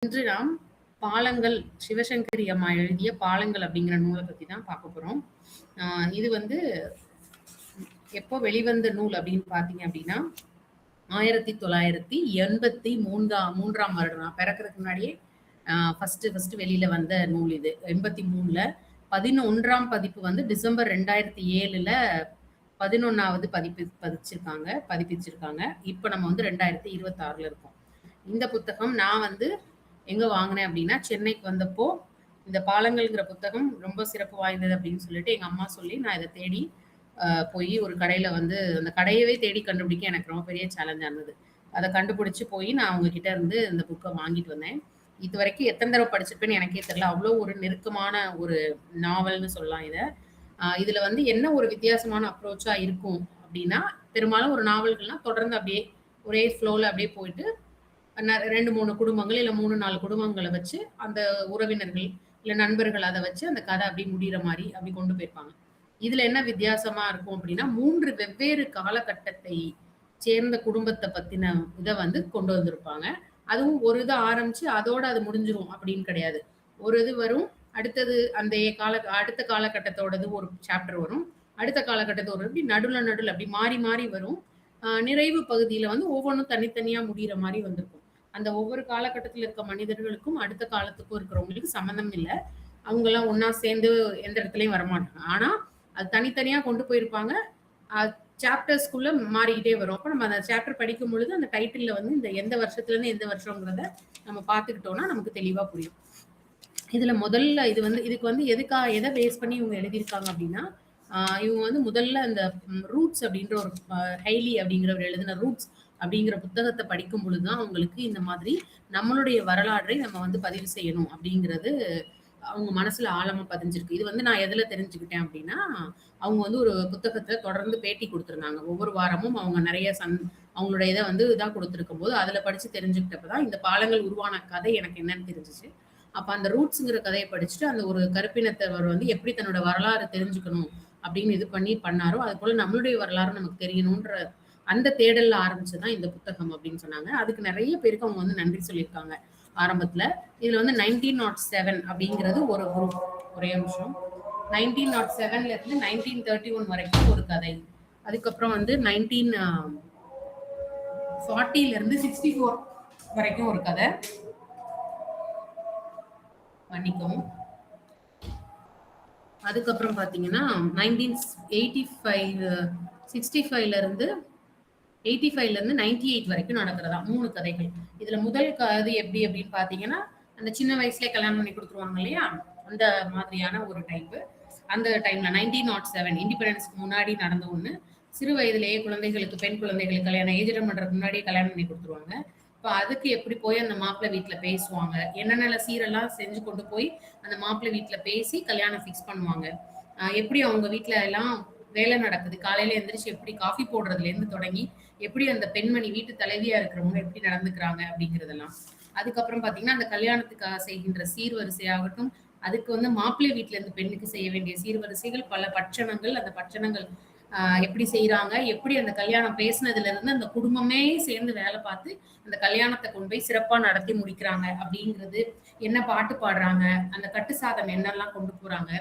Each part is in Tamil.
இன்று நாம் பாலங்கள் சிவசங்கரி அம்மா எழுதிய பாலங்கள் அப்படிங்கிற நூலை பத்தி தான் பார்க்க போறோம். இது வந்து எப்போ வெளிவந்த நூல் அப்படின்னு பார்த்தீங்க அப்படின்னா 1983ஆம் வருடம் நான் பிறக்கிறதுக்கு முன்னாடியே ஃபர்ஸ்ட் வெளியில வந்த நூல் இது. 83ல 11ஆம் பதிப்பு வந்து டிசம்பர் 2007ல 11வது பதிப்பிச்சிருக்காங்க. இப்போ நம்ம வந்து 2026ல இருக்கோம். இந்த புத்தகம் நான் வந்து எங்க வாங்கினேன் அப்படின்னா, சென்னைக்கு வந்தப்போ இந்த பாலங்கள்ங்கிற புத்தகம் ரொம்ப சிறப்பு வாய்ந்தது அப்படின்னு சொல்லிட்டு எங்க அம்மா சொல்லி நான் இதை தேடி போய் ஒரு கடையில வந்து அந்த கடையவே தேடி கண்டுபிடிக்க எனக்கு ரொம்ப பெரிய சேலஞ்சா இருந்தது. அதை கண்டுபிடிச்சு போய் நான் அவங்க கிட்ட இருந்து இந்த புக்கை வாங்கிட்டு வந்தேன். இது வரைக்கும் எத்தனை தடவை படிச்சிருப்பேன்னு எனக்கே தெரியல. அவ்வளோ ஒரு நெருக்கமான ஒரு நாவல்னு சொல்லலாம் இதை. இதுல வந்து என்ன ஒரு வித்தியாசமான அப்ரோச்சா இருக்கும் அப்படின்னா, பெரும்பாலும் ஒரு நாவல்கள்லாம் தொடர்ந்து அப்படியே ஒரே ஃப்ளோல அப்படியே போயிட்டு 2-3 குடும்பங்கள் இல்ல 3-4 குடும்பங்களை வச்சு அந்த உறவினர்கள் இல்ல நண்பர்கள் அதை வச்சு அந்த கதை அப்படி முடிகிற மாதிரி அப்படி கொண்டு போயிருப்பாங்க. இதுல என்ன வித்தியாசமா இருக்கும் அப்படின்னா 3 வெவ்வேறு காலகட்டத்தை சேர்ந்த குடும்பத்தை பத்தின இதை வந்து கொண்டு வந்திருப்பாங்க. அதுவும் ஒரு இதை ஆரம்பிச்சு அதோட அது முடிஞ்சிரும் அப்படின்னு கிடையாது. ஒரு இது வரும், அடுத்தது அந்த அடுத்த காலகட்டத்தோடது ஒரு சாப்டர் வரும், அடுத்த காலகட்டத்தோட அப்படி நடுல அப்படி மாறி மாறி வரும். நிறைவு பகுதியில வந்து ஒவ்வொன்றும் தனித்தனியா முடிகிற மாதிரி வந்திருக்கும். அந்த ஒவ்வொரு காலகட்டத்தில் இருக்க மனிதர்களுக்கும் அடுத்த காலத்துக்கும் இருக்கிறவங்களுக்கு சம்மந்தம் இல்லை. அவங்க எல்லாம் ஒன்னா சேர்ந்து எந்த இடத்துலயும் வரமாட்டாங்க. ஆனா அது தனித்தனியா கொண்டு போயிருப்பாங்க. சாப்டர்ஸ்குள்ள மாறிக்கிட்டே வரும். அப்ப நம்ம அந்த சாப்டர் படிக்கும் பொழுது அந்த டைட்டில்ல வந்து இந்த எந்த வருஷத்துல இருந்து எந்த வருஷங்கிறத நம்ம பார்த்துக்கிட்டோம்னா நமக்கு தெளிவா புரியும். இதுல முதல்ல இது வந்து இதுக்கு வந்து எதை பேஸ் பண்ணி இவங்க எழுதியிருக்காங்க அப்படின்னா, இவங்க வந்து முதல்ல அந்த ரூட்ஸ் அப்படின்ற ஒரு ஹைலி அப்படிங்கிறவர் எழுதின ரூட்ஸ் அப்படிங்கிற புத்தகத்தை படிக்கும் பொழுதுதான் அவங்களுக்கு இந்த மாதிரி நம்மளுடைய வரலாற்றை நம்ம வந்து பதிவு செய்யணும் அப்படிங்கிறது அவங்க மனசுல ஆழமா பதிஞ்சிருக்கு. இது வந்து நான் எதுல தெரிஞ்சுக்கிட்டேன் அப்படின்னா, அவங்க வந்து ஒரு புத்தகத்துல தொடர்ந்து பேட்டி கொடுத்திருந்தாங்க. ஒவ்வொரு வாரமும் அவங்க நிறைய அவங்களுடைய இதை வந்து இதா கொடுத்திருக்கும் போது அதுல படிச்சு தெரிஞ்சுக்கிட்டப்பதான் இந்த பாலங்கள் உருவான கதை எனக்கு என்னன்னு தெரிஞ்சிச்சு. அப்ப அந்த ரூட்ஸ்ங்கிற கதையை படிச்சுட்டு அந்த ஒரு கருப்பினத்தவர் வந்து எப்படி தன்னோட வரலாறு தெரிஞ்சுக்கணும் அப்படின்னு இது பண்ணாரோ அது போல நம்மளுடைய வரலாறு நமக்கு தெரியணும்ன்ற அந்த தேடல்ல ஆரம்பிச்சதுதான் இந்த புத்தகம் அப்படின்னு சொன்னாங்க. அதுக்கு நிறைய பேருக்கு அவங்க வந்து நன்றி சொல்லியிருக்காங்க ஆரம்பத்துல. இதுல வந்து 1907 அப்படிங்கிறது ஒரு குரூப். ஒரே நிமிஷம். 1907ல இருந்து 1931 வரைக்கும் ஒரு கதை. அதுக்கப்புறம் வந்து 1940ல இருந்து 64 வரைக்கும் ஒரு கதை. மன்னிக்கவும். அதுக்கப்புறம் பாத்தீங்கன்னா 65ல இருந்து 98 வரைக்கும் நடக்கிறதா 3 கதைகள். இதுல முதல் கதை எப்படி அப்படின்னு பாத்தீங்கன்னா, அந்த சின்ன வயசுல கல்யாணம் பண்ணி கொடுத்துருவாங்க இல்லையா, அந்த மாதிரியான ஒரு டைப். அந்த டைம்ல 1907 இண்டிபெண்டன்ஸ்க்கு முன்னாடி நடந்த ஒண்ணு. சிறு வயதிலேயே குழந்தைகளுக்கு, பெண் குழந்தைகளுக்கு கல்யாணம் ஏஜ்டம் பண்றதுக்கு முன்னாடியே கல்யாணம் பண்ணி கொடுத்துருவாங்க. இப்ப அதுக்கு எப்படி போய் அந்த மாப்பிள்ளை வீட்டுல பேசுவாங்க, என்னென்ன சீரெல்லாம் செஞ்சு கொண்டு போய் அந்த மாப்பிள்ளை வீட்டுல பேசி கல்யாணம் ஃபிக்ஸ் பண்ணுவாங்க, எப்படி அவங்க வீட்டுல எல்லாம் வேலை நடக்குது, காலையில எந்திரிச்சு எப்படி காஃபி போடுறதுல இருந்து தொடங்கி எப்படி அந்த பெண்மணி வீட்டு தலைவியா இருக்கிறவங்க எப்படி நடந்துக்கிறாங்க அப்படிங்கிறதெல்லாம். அதுக்கப்புறம் பாத்தீங்கன்னா அந்த கல்யாணத்துக்காக செய்கின்ற சீர்வரிசையாகட்டும், அதுக்கு வந்து மாப்பிள்ளை வீட்டுல இருந்து பெண்ணுக்கு செய்ய வேண்டிய சீர்வரிசைகள், பல பட்சணங்கள், அந்த பட்சணங்கள் எப்படி செய்யறாங்க, எப்படி அந்த கல்யாணம் பேசினதுல இருந்து அந்த குடும்பமே சேர்ந்து வேலை பார்த்து அந்த கல்யாணத்தை கொண்டு போய் சிறப்பா நடத்தி முடிக்கிறாங்க அப்படிங்கிறது, என்ன பாட்டு பாடுறாங்க, அந்த கட்டு சாதம் என்னெல்லாம் கொண்டு போறாங்க,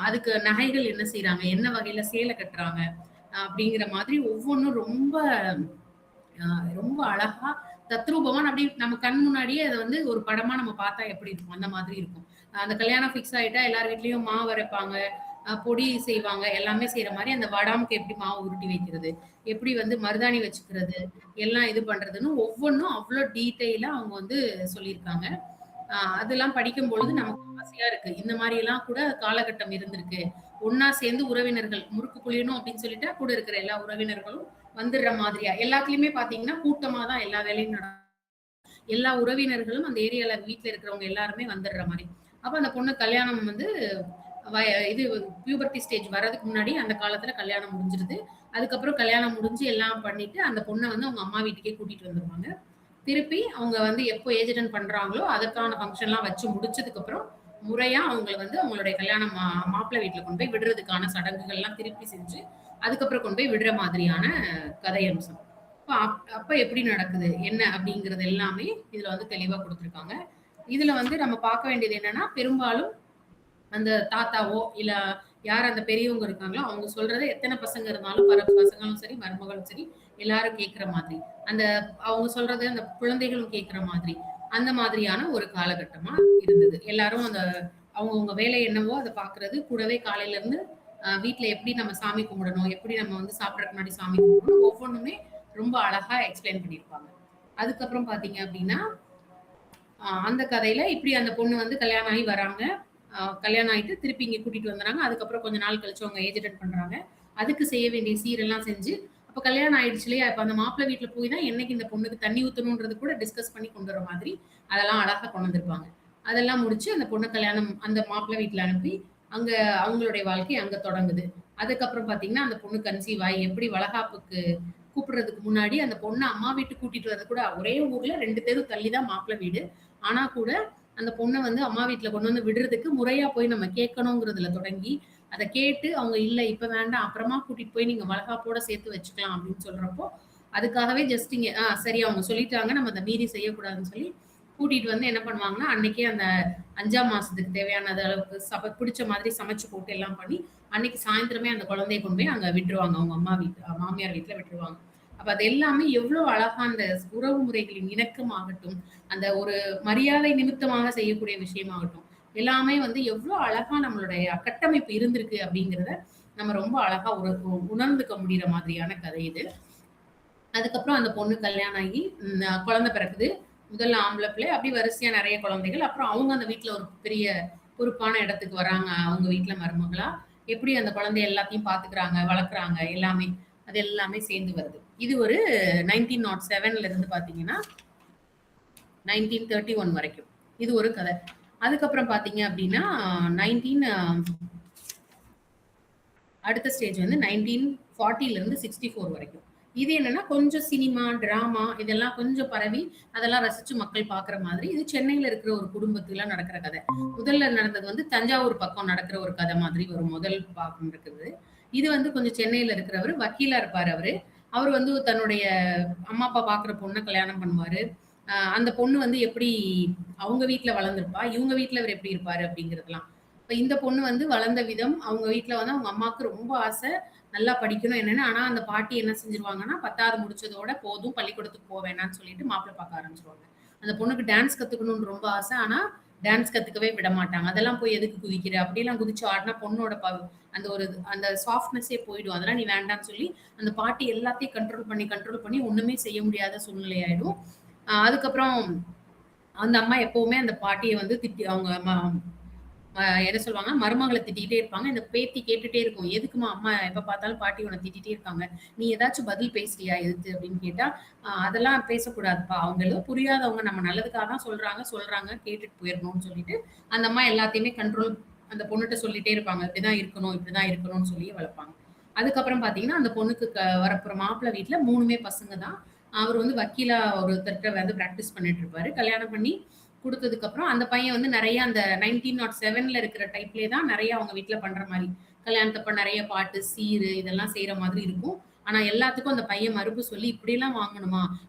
அதுக்கு நகைகள் என்ன செய்யறாங்க, என்ன வகையில சேலை கட்டுறாங்க அப்படிங்கிற மாதிரி ஒவ்வொன்றும் ரொம்ப ரொம்ப அழகா தத்ரூபமா அப்படி நம்ம கண் முன்னாடியே அதை வந்து ஒரு படமா நம்ம பார்த்தா எப்படி இருக்கும் அந்த மாதிரி இருக்கும். அந்த கல்யாணம் ஃபிக்ஸ் ஆயிட்டா எல்லார் வீட்லயும் மாவு அரைப்பாங்க, பொடி செய்வாங்க, எல்லாமே செய்யற மாதிரி அந்த வடாமுக்கு எப்படி மாவு உருட்டி வைக்கிறது, எப்படி வந்து மருதாணி வச்சுக்கிறது, எல்லாம் இது பண்றதுன்னு ஒவ்வொன்றும் அவ்வளோ டீட்டெயிலா அவங்க வந்து சொல்லியிருக்காங்க. அதெல்லாம் படிக்கும் பொழுது நமக்கு ஆசையா இருக்கு, இந்த மாதிரி எல்லாம் கூட காலகட்டம் இருந்திருக்கு. ஒன்னா சேர்ந்து உறவினர்கள் முறுக்கு புளியணும் அப்படின்னு சொல்லிட்டா கூட இருக்கிற எல்லா உறவினர்களும் வந்துடுற மாதிரியா, எல்லாத்துலயுமே பாத்தீங்கன்னா கூட்டமா தான் எல்லா வேலையும் நடக்கும். எல்லா உறவினர்களும் அந்த ஏரியால வீட்டுல இருக்கிறவங்க எல்லாருமே வந்துடுற மாதிரி. அப்ப அந்த பொண்ணு கல்யாணம் வந்து இது பியூபர்ட்டி ஸ்டேஜ் வர்றதுக்கு முன்னாடி அந்த காலத்துல கல்யாணம் முடிஞ்சிருது. அதுக்கப்புறம் கல்யாணம் முடிஞ்சு எல்லாம் பண்ணிட்டு அந்த பொண்ணை வந்து அவங்க அம்மா வீட்டுக்கே கூட்டிட்டு வந்துருவாங்க. திருப்பி அவங்க வந்து எப்போ ஏஜ் அட்டெண்ட் பண்றாங்களோ அதற்கான ஃபங்க்ஷன் எல்லாம் வச்சு முடிச்சதுக்கு அப்புறம் முறையா அவங்களை வந்து அவங்களுடைய கல்யாணம் மாப்பிள்ளை வீட்டுல கொண்டு போய் விடுறதுக்கான சடங்குகள் எல்லாம் திருப்பி செஞ்சு அதுக்கப்புறம் கொண்டு போய் விடுற மாதிரியான கதை அம்சம். அப்ப எப்படி நடக்குது என்ன அப்படிங்கிறது எல்லாமே இதுல வந்து தெளிவா கொடுத்துருக்காங்க. இதுல வந்து நம்ம பார்க்க வேண்டியது என்னன்னா, பெரும்பாலும் அந்த தாத்தாவோ, இல்ல யார் அந்த பெரியவங்க இருக்காங்களோ, அவங்க சொல்றத எத்தன பசங்க இருந்தாலும், பசங்களும் சரி, மருமகளும் சரி, எல்லாரும் கேட்கிற மாதிரி. அந்த அவங்க சொல்றத அந்த குழந்தைகளும் கேட்கிற மாதிரி. அந்த மாதிரியான ஒரு காலகட்டமா இருந்தது. எல்லாரும் அந்த அவங்கவங்க வேலை என்னவோ அத பார்க்கிறது. கூடவே காலையில இருந்து வீட்ல எப்படி நம்ம சாமி கும்பிடணும், எப்படி நம்ம வந்து சாப்பிடறதுக்கு முன்னாடி சாமி கும்பிடணும், ஒவ்வொன்னுமே ரொம்ப அழகா எக்ஸ்பிளைன் பண்ணியிருப்பாங்க. அதுக்கப்புறம் பார்த்தீங்க அப்படின்னா, அந்த கதையில இப்படி அந்த பொண்ணு வந்து கல்யாணம் ஆகி வராங்க. கல்யாணம் ஆயிட்டு திருப்பி இங்க கூட்டிட்டு வந்துறாங்க. அதுக்கப்புறம் கொஞ்ச நாள் கழிச்சு அவங்க ஏஜ் அட்டெண்ட் பண்றாங்க. அதுக்கு செய்ய வேண்டிய சீரெல்லாம் செஞ்சு, அப்ப கல்யாணம் ஆயிடுச்சு இல்லையா? இப்ப அந்த மாப்பிள வீட்ல போய் தான் என்னைக்கு இந்த பொண்ணுக்கு தண்ணி ஊத்தணும்ன்றது கூட டிஸ்கஸ் பண்ணி கொண்டு வர மாதிரி, அதெல்லாம் அழகா கொண்டு வந்திருப்பாங்க. அதெல்லாம் முடிச்சு அந்த பொண்ண கல்யாணம் அந்த மாப்பிள வீட்ல அனுப்பி, அங்க அவங்களுடைய வாழ்க்கை அங்க தொடங்குது. அதுக்கப்புறம் பார்த்தீங்கன்னா, அந்த பொண்ணு கன்சீவ் ஆயி எப்படி வளகாப்புக்கு கூப்பிடுறதுக்கு முன்னாடி அந்த பொண்ண அம்மா வீட்டுக்கு கூட்டிட்டு வரது கூட ஒரே ஊர்ல 2 தெரு தள்ளி தான் மாப்பிள வீடு. ஆனா கூட அந்த பொண்ண வந்து அம்மா வீட்ல கொண்டு வந்து விடுறதுக்கு முறையா போய் நம்ம கேட்கணுங்கிறதுல தொடங்கி, அத கேட்டு அவங்க இல்ல இப்ப வேண்டாம். அப்புறமா கூட்டிட்டு போய் நீங்க வளகாப்போட சேர்த்து வச்சுக்கலாம் அப்படின்னு சொல்றப்போ, அதுக்காகவே ஜஸ்ட் இங்க சரி அவங்க சொல்லிட்டாங்க. நம்ம அத மீறி செய்யக்கூடாதுன்னு சொல்லி கூட்டிட்டு வந்து என்ன பண்ணுவாங்கன்னா, அன்னைக்கே அந்த 5ஆம் மாசத்துக்கு தேவையானது அளவுக்கு பிடிச்ச மாதிரி சமைச்சு போட்டு எல்லாம் பண்ணி, அன்னைக்கு சாயந்திரமே அந்த குழந்தைய கொண்டு போய் அங்க விட்டுருவாங்க. அவங்க அம்மா வீட்டு மாமியார் வீட்ல விட்டுருவாங்க. அப்ப அது எல்லாமே எவ்ளோ அழகா அந்த உறவு முறைகளின் இணக்கமாகட்டும், அந்த ஒரு மரியாதை நிமித்தமாக செய்யக்கூடிய விஷயமாகட்டும், எல்லாமே வந்து எவ்ளோ அழகா நம்மளுடைய கட்டமைப்பு இருந்திருக்கு அப்படிங்கிறத நம்ம ரொம்ப அழகா உணர்ந்துக்க முடியிற மாதிரியான கதை இது. அதுக்கப்புறம் அந்த பொண்ணு கல்யாணம் ஆகி குழந்தை பிறக்குது. முதல்ல ஆம்பள பிள்ளை, அப்படி வரிசையா நெறைய குழந்தைகள். அப்புறம் அவங்க அந்த வீட்ல ஒரு பெரிய பொறுப்பான இடத்துக்கு வராங்க. அவங்க வீட்ல மருமகளா. எப்படி அந்த குழந்தைய எல்லாத்தையும் பார்த்துக்கிறாங்க, வளர்க்குறாங்க எல்லாமே. அது எல்லாமே சேர்ந்து வருது. இது ஒரு 1907ல இருந்து பார்த்தீங்கன்னா, 1931 வரைக்கும். இது ஒரு கதை. அதுக்கப்புறம் பார்த்தீங்க அப்படின்னா, 19 அடுத்த ஸ்டேஜ் வந்து 1940ல இருந்து 64 வரைக்கும். இது என்னன்னா கொஞ்சம் சினிமா, டிராமா இதெல்லாம் கொஞ்சம் பரவி, அதெல்லாம் ரசிச்சு மக்கள் பார்க்குற மாதிரி. இது சென்னையில இருக்கிற ஒரு குடும்பத்துல நடக்கிற கதை. முதல்ல நடந்தது வந்து தஞ்சாவூர் பக்கம் நடக்கிற ஒரு கதை மாதிரி ஒரு முதல் பாகம் இருக்குது. இது வந்து கொஞ்சம் சென்னையில இருக்கிறவரு, வக்கீலா இருப்பாரு அவரு. அவரு வந்து தன்னுடைய அம்மா, அப்பா பார்க்குற பொண்ண கல்யாணம் பண்ணுவாரு. அந்த பொண்ணு வந்து எப்படி அவங்க வீட்ல வளர்ந்திருப்பா, இவங்க வீட்ல இவரு எப்படி இருப்பாரு அப்படிங்கிறதெல்லாம். இப்ப இந்த பொண்ணு வந்து வளர்ந்த விதம், அவங்க வீட்ல வந்து அவங்க அம்மாவுக்கு ரொம்ப ஆசை. நல்லா படிக்கணும் என்னன்னு. ஆனா அந்த பாட்டி என்ன செஞ்சுருவாங்கன்னா, 10வது முடிச்சதோட போதும் பள்ளிக்கூடத்துக்கு போ வேணான்னு சொல்லிட்டு மாப்பிள பார்க்க ஆரம்பிச்சுருவாங்க. அந்த பொண்ணுக்கு டான்ஸ் கத்துக்கணும்னு ரொம்ப ஆசை. ஆனா டான்ஸ் கத்துக்கவே விட மாட்டாங்க. அதெல்லாம் போய் எதுக்கு குதிக்கிற? அப்படியெல்லாம் குதிச்சு ஆடுனா பொண்ணோட அந்த ஒரு அந்த சாஃப்ட்னஸே போயிடும். அதெல்லாம் நீ வேண்டான்னு சொல்லி, அந்த பாட்டி எல்லாத்தையும் கண்ட்ரோல் பண்ணி ஒண்ணுமே செய்ய முடியாத சூழ்நிலை ஆயிடும். அதுக்கப்புறம் அந்த அம்மா எப்பவுமே அந்த பாட்டிய வந்து திட்டி அவங்க என்ன சொல்லுவாங்க, மருமகள திட்டிக்கிட்டே இருப்பாங்க. இந்த பேத்தி கேட்டுட்டே இருக்கும். "எதுக்கும்மா அம்மா எப்ப பார்த்தாலும் பாட்டி உன்ன திட்டிட்டே இருக்காங்க. நீ ஏதாச்சும் பதில் பேசுறியா எதிர்த்து?" அப்படின்னு கேட்டா, அதெல்லாம் பேசக்கூடாதுப்பா. அவங்க ஏதோ புரியாதவங்க நம்ம நல்லதுக்காக தான் சொல்றாங்க கேட்டுட்டு போயிரணும்னு சொல்லிட்டு, அந்த அம்மா எல்லாத்தையுமே அந்த பொண்ணுட்ட சொல்லிட்டே இருப்பாங்க. இப்படிதான் இருக்கணும், இப்படிதான் இருக்கணும்னு சொல்லி வளர்ப்பாங்க. அதுக்கப்புறம் பார்த்தீங்கன்னா, அந்த பொண்ணுக்கு வரப்போற மாப்பிள்ளை வீட்ல 3மே பசங்க தான். அவரு வந்து வக்கீலா ஒருத்தர்ட்ட வந்து பிராக்டிஸ் பண்ணிட்டு இருப்பாரு. கல்யாணம் பண்ணி குடுத்ததுக்கப்புறம், அந்த பையன் வந்து நெறைய அந்த 1907ல இருக்கிற டைப்லயே தான் நெறைய அவங்க வீட்ல பண்ற மாரி. கல்யாணத்தப்ப நெறைய பாட்டு, சீரு இதெல்லாம் செய்ற மாதிரி இருக்கும். ஆனா எல்லாத்துக்கும் அந்த பையன் மறுப்பு சொல்லி, "இப்படியெல்லாம் வாங்கணுமா?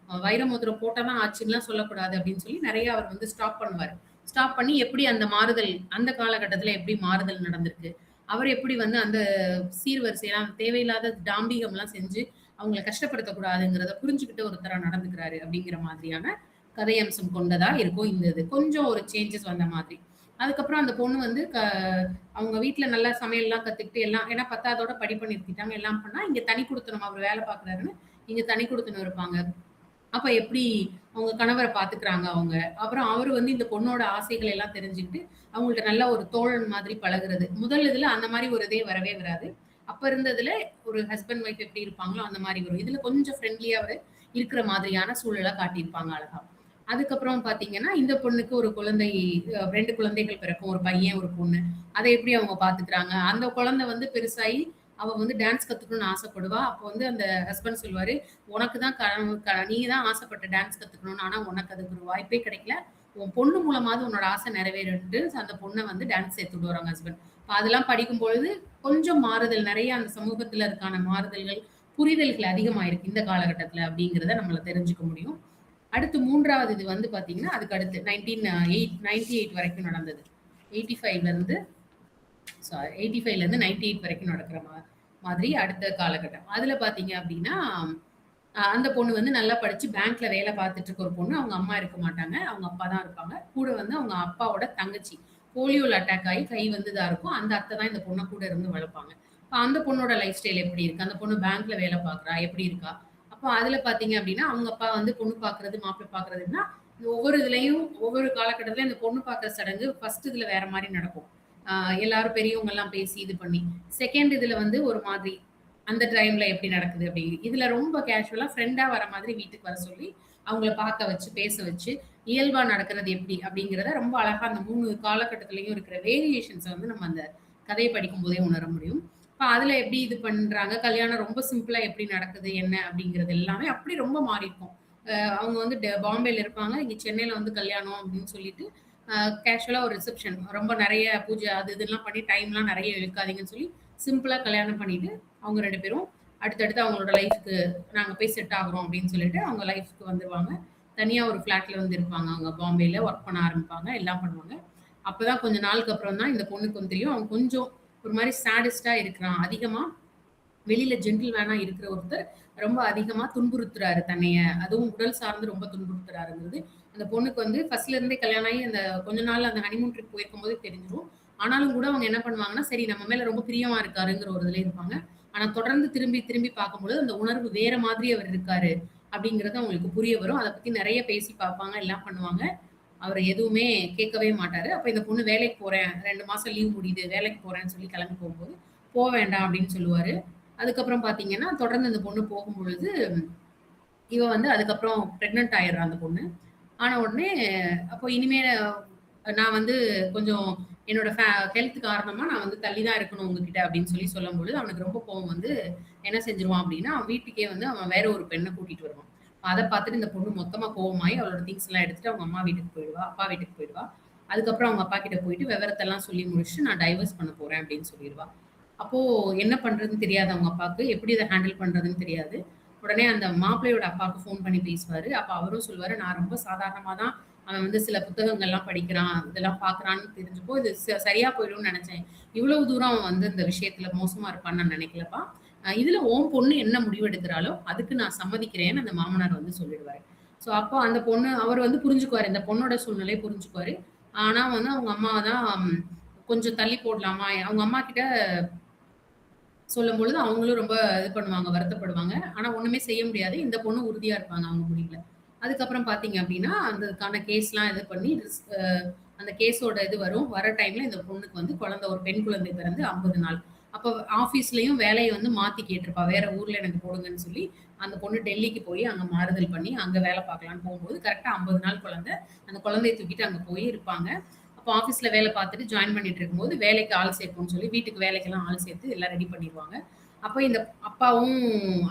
வைர மோதிரம் போட்டா தான் ஆச்சுன்னுலாம் சொல்லக்கூடாது." அப்படின்னு சொல்லி நெறைய அவர் வந்து ஸ்டாப் பண்ணுவாரு. ஸ்டாப் பண்ணி எப்படி அந்த மாறுதல் அந்த காலகட்டத்தில எப்படி மாறுதல் நடந்திருக்கு? அவர் எப்படி வந்து அந்த சீர்வரிசைலாம் தேவையில்லாத டாம்பீகம்லாம் செஞ்சு, அவங்கள கஷ்டப்படுத்தக்கூடாதுங்கிறத புரிஞ்சுகிட்ட ஒருத்தரா நடந்துக்கிறாரு அப்படிங்கிற மாதிரியான கதை அம்சம் கொண்டதா இருக்கும் இந்த இது. கொஞ்சம் ஒரு சேஞ்சஸ் வந்த மாதிரி. அதுக்கப்புறம் அந்த பொண்ணு வந்து அவங்க வீட்ல நல்லா சமையல்லாம் கத்துக்கிட்டு எல்லாம் ஏன்னா 10வதோட படிப்ப நிறுத்திட்டாங்க. எல்லாம் பண்ணா, இங்க தனி குடித்தனம் அவரு வேலை பார்க்குறாருன்னு, இங்க தனி குடித்தனம் இருப்பாங்க. அப்ப எப்படி அவங்க கணவர பார்த்துக்கிறாங்க அவங்க. அப்புறம் அவரு வந்து இந்த பொண்ணோட ஆசைகள் எல்லாம் தெரிஞ்சுக்கிட்டு, அவங்கள்ட்ட நல்ல ஒரு தோழன் மாதிரி பழகுறது. முதல் இதுல அந்த மாரி ஒரு இதே வரவே வராது. அப்ப இருந்ததுல ஒரு ஹஸ்பண்ட், ஒய்ஃப் எப்படி இருப்பாங்களோ அந்த மாரி வரும். இதுல கொஞ்சம் ஃப்ரெண்ட்லியாவே இருக்கிற மாதிரியான சூழலா காட்டியிருப்பாங்க அழகா. அதுக்கப்புறம் பார்த்தீங்கன்னா, இந்த பொண்ணுக்கு ஒரு குழந்தை 2 குழந்தைகள் பிறக்கும். ஒரு பையன், ஒரு பொண்ணு. அத எப்படி அவங்க பார்த்துக்கிறாங்க. அந்த குழந்தை வந்து பெருசாயி, அவ வந்து டான்ஸ் கத்துக்கணும்னு ஆசைப்படுவா. அப்போ வந்து அந்த ஹஸ்பண்ட் சொல்லுவாரு, "உனக்கு தான் கனவு நீ தான் ஆசைப்பட்ட டான்ஸ் கத்துக்கணும்னு. ஆனா உனக்கு அதுக்கு ஒரு வாய்ப்பே கிடைக்கல. உன் பொண்ணு மூலமாவது உன்னோட ஆசை நிறைவேறுன்ட்டு" அந்த பொண்ண வந்து டான்ஸ் சேர்த்து விடுவாரு ஹஸ்பண்ட். அதெல்லாம் படிக்கும்பொழுது கொஞ்சம் மாறுதல் நெறைய அந்த சமூகத்துல இருக்கான மாறுதல்கள், புரிதல்கள் அதிகமாயிருக்கு இந்த காலகட்டத்துல அப்படிங்கிறத நம்மள தெரிஞ்சுக்க முடியும். அடுத்து 3வது இது வந்து பார்த்தீங்கன்னா, அதுக்கு அடுத்து 1998 வரைக்கும் நடந்தது. 85லருந்து 85லருந்து 98 வரைக்கும் நடக்கிற மாதிரி அடுத்த காலகட்டம். அதுல பார்த்தீங்க அப்டின்னா, அந்த பொண்ணு வந்து நல்லா படிச்சு பேங்க்ல வேல பார்த்துட்டு இருக்க ஒரு பொண்ணு. அவங்க அம்மா இருக்க மாட்டாங்க. அவங்க அப்பா தான் இருப்பாங்க. கூட வந்து அவங்க அப்பாவோட தங்கச்சி. போலியோல அட்டாக் ஆயி கை வந்து இதா இருக்கும். அந்த அத்தை தான் இந்த பொண்ண கூட இருந்து வளர்ப்பாங்க. அப்ப அந்த பொண்ணோட லைஃப் ஸ்டைல் எப்படி இருக்கு? அந்த பொண்ணு பேங்க்ல வேல பார்க்குறா, எப்படி இருக்கா? அப்ப அதுல பார்த்தீங்க அப்டின்னா, அவங்க அப்பா வந்து பொண்ணு பார்க்குறது, மாப்பிள்ளை பார்க்குறதுன்னா, ஒவ்வொரு இதுலயும் ஒவ்வொரு காலகட்டத்திலயும் இந்த பொண்ணு பார்க்குற சடங்கு ஃபர்ஸ்ட் இதுல வேற மாரி நடக்கும். ஆ எல்லாரும் பெரியவங்கலாம் பேசி இது பண்ணி. 2ண்ட் இதுல வந்து ஒரு மாதிரி அந்த டைம்ல எப்படி நடக்குது அப்படி. இதுல ரொம்ப கேஷுவலா ஃப்ரெண்டா வர மாதிரி வீட்டுக்கு வர சொல்லி, அவங்கள பார்க்க வச்சு, பேச வச்சு, இயல்பா நடக்கிறது எப்படி அப்படிங்கிறத ரொம்ப அழகா அந்த 3 காலகட்டத்திலயும் இருக்கிற வேரியேஷன்ஸ வந்து நம்ம அந்த கதைய படிக்கும்போதே உணர முடியும். இப்ப அதுல எப்படி இது பண்றாங்க, கல்யாணம் ரொம்ப சிம்பிளா எப்படி நடக்குது, என்ன அப்படிங்கிறது எல்லாமே அப்படி ரொம்ப மாறியிருக்கும். அவங்க வந்து பாம்பேல இருப்பாங்க. இங்க சென்னையில வந்து கல்யாணம் அப்படின்னு சொல்லிட்டு, அ கேஷுவலா ஒரு ரிசப்ஷன். ரொம்ப நெறைய பூஜை அது இதுலாம் பண்ணி டைம்லாம் நெறைய இழுக்காதீங்கன்னு சொல்லி, சிம்பிளா கல்யாணம் பண்ணிட்டு, அவங்க 2 பேரும் அடுத்தடுத்து அவங்களோட லைஃப்க்கு நாங்க போய் செட் ஆகுறோம் அப்படின்னு சொல்லிட்டு, அவங்க லைஃப்க்கு வந்துருவாங்க. தனியா ஒரு ஃப்ளாட்ல வந்து இருப்பாங்க. அவங்க பாம்பேல ஒர்க் பண்ண ஆரம்பிப்பாங்க. எல்லாம் பண்ணுவாங்க. அப்பதான் கொஞ்ச நாளுக்கு அப்புறம் தான் இந்த பொண்ணுக்கு வந்து தெரியும். அவன் கொஞ்சம் ஒரு மாரி சாடிஸ்ட்டா இருக்கிறான். அதிகமா வெளியில ஜென்டில்மேனா இருக்கிற ஒருத்தர் ரொம்ப அதிகமா துன்புறுத்துறாரு தன்னைய. அதுவும் உடல் சார்ந்து ரொம்ப துன்புறுத்துறாருங்கிறது, அந்த பொண்ணுக்கு வந்து ஃபர்ஸ்ட்ல இருந்தே கல்யாணம் ஆகி அந்த கொஞ்ச நாள் அந்த ஹனிமூன் ட்ரிப் போயிருக்கும்போதே தெரிஞ்சிரும். ஆனாலும் கூட அவங்க என்ன பண்ணுவாங்கன்னா, சரி நம்ம மேல ரொம்ப பிரியமா இருக்காருங்கிற ஒரு இதுல இருப்பாங்க. ஆனா தொடர்ந்து திரும்பி திரும்பி பார்க்கும்பொழுது, அந்த உணர்வு வேற மாதிரி அவர் இருக்காரு. அப்படிங்கிறது அவங்களுக்கு புரிய வரும். அத பத்தி நெறைய பேசி பார்ப்பாங்க, எல்லாம் பண்ணுவாங்க. அவரு எதுவுமே கேட்கவே மாட்டாரு. அப்ப இந்த பொண்ணு வேலைக்கு போறேன். 2 மாசம் லீவ் முடியுது. வேலைக்கு போறேன்னு சொல்லி கிளம்பி போகும்போது, போ வேண்டாம் அப்படின்னு சொல்லுவாரு. அதுக்கப்புறம் பார்த்தீங்கன்னா, தொடர்ந்து அந்த பொண்ணு போகும்பொழுது, இவ வந்து அதுக்கப்புறம் பிரெக்னன்ட் ஆயிடுறா அந்த பொண்ணு. ஆன உடனே, அப்போ இனிமே நான் வந்து கொஞ்சம் என்னோட ஹெல்த் காரணமா நான் வந்து தள்ளி தான் இருக்கணும் உங்ககிட்ட அப்படின்னு சொல்லி சொல்லும்பொழுது, அவனுக்கு ரொம்ப கோவம் வந்து என்ன செஞ்சுருவான் அப்படின்னா, அவன் வீட்டுக்கே வந்து அவன் வேற ஒரு பெண்ண கூட்டிட்டு வருவான். அத பார்த்துட்டு இந்த பொண்ணு மொத்தமா கோவமாயி அவளோட திங்ஸ் எல்லாம் எடுத்துட்டு அவங்க அம்மா வீட்டுக்கு போயிடுவா. அப்பா வீட்டுக்கு போயிடுவா. அதுக்கப்புறம் அவங்க அப்பா கிட்ட போயிட்டு விவரத்தெல்லாம் சொல்லி முடிச்சுட்டு, நான் டைவர்ஸ் பண்ண போறேன் அப்படின்னு சொல்லிருவா. அப்போ என்ன பண்றதுன்னு தெரியாது அவங்க அப்பாவுக்கு. எப்படி இத ஹேண்டில் பண்றதுன்னு தெரியாது. உடனே அந்த மாப்பிள்ளையோட அப்பாவுக்கு ஃபோன் பண்ணி பேசுவாரு. அப்ப அவரும் சொல்லுவாரு, "நான் ரொம்ப சாதாரணமா தான் அவன் வந்து சில புத்தகங்கள்லாம் படிக்கிறான், இதெல்லாம் பார்க்குறான்னு தெரிஞ்சப்போ, இது சரியா போயிடும்னு நெனச்சேன். இவ்வளவு தூரம் அவன் வந்து இந்த விஷயத்துல மோசமா இருப்பான்னு நான் நெனைக்கலப்பா. இதுல உன் பொண்ணு என்ன முடிவு எடுக்கிறாளோ, அதுக்கு நான் சம்மதிக்கிறேன்னு" அந்த மாமனார் வந்து சொல்லிடுவாரு. ஸோ, அப்போ அந்த பொண்ணு அவர் வந்து புரிஞ்சுக்குவாரு. இந்த பொண்ணோட சூழ்நிலைய புரிஞ்சுக்குவாரு. ஆனா வந்து அவங்க அம்மா தான் கொஞ்சம் தள்ளி போடலாமா? அவங்க அம்மா கிட்ட சொல்லும்பொழுது அவங்களும் ரொம்ப இது பண்ணுவாங்க, வருத்தப்படுவாங்க. ஆனா ஒண்ணுமே செய்ய முடியாது. இந்த பொண்ணு உறுதியா இருப்பாங்க அவங்க முடிவுல. அதுக்கப்புறம் பார்த்தீங்க அப்டின்னா, அதுக்கான கேஸ்லாம் இது பண்ணி அந்த கேஸோட இது வரும். வர டைம்ல இந்த பொண்ணுக்கு வந்து குழந்தை ஒரு பெண் குழந்தை பிறந்து 50 நாள். அப்ப ஆஃபீஸ்லயும் வேலைய வந்து மாத்தி கேட்டிருப்பா. வேற ஊர்ல எனக்கு போடுங்கன்னு சொல்லி, அந்த பொண்ணு டெல்லிக்கு போய் அங்க மாறுதல் பண்ணி, அங்க வேல பார்க்கலான்னு போகும்போது, கரெக்ட்டா 50 நாள் குழந்தை. அந்த குழந்தைய தூக்கிட்டு அங்க போய் இருப்பாங்க. அப்போ ஆஃபீஸ்ல வேலை பார்த்துட்டு ஜாயின் பண்ணிட்டு இருக்கும்போது, வேலைக்கு ஆள் சேர்ப்போம்ன்னு சொல்லி, வீட்டுக்கு வேலைக்கெல்லாம் ஆள் சேர்த்து எல்லாம் ரெடி பண்ணிருவாங்க. அப்ப இந்த அப்பாவும்,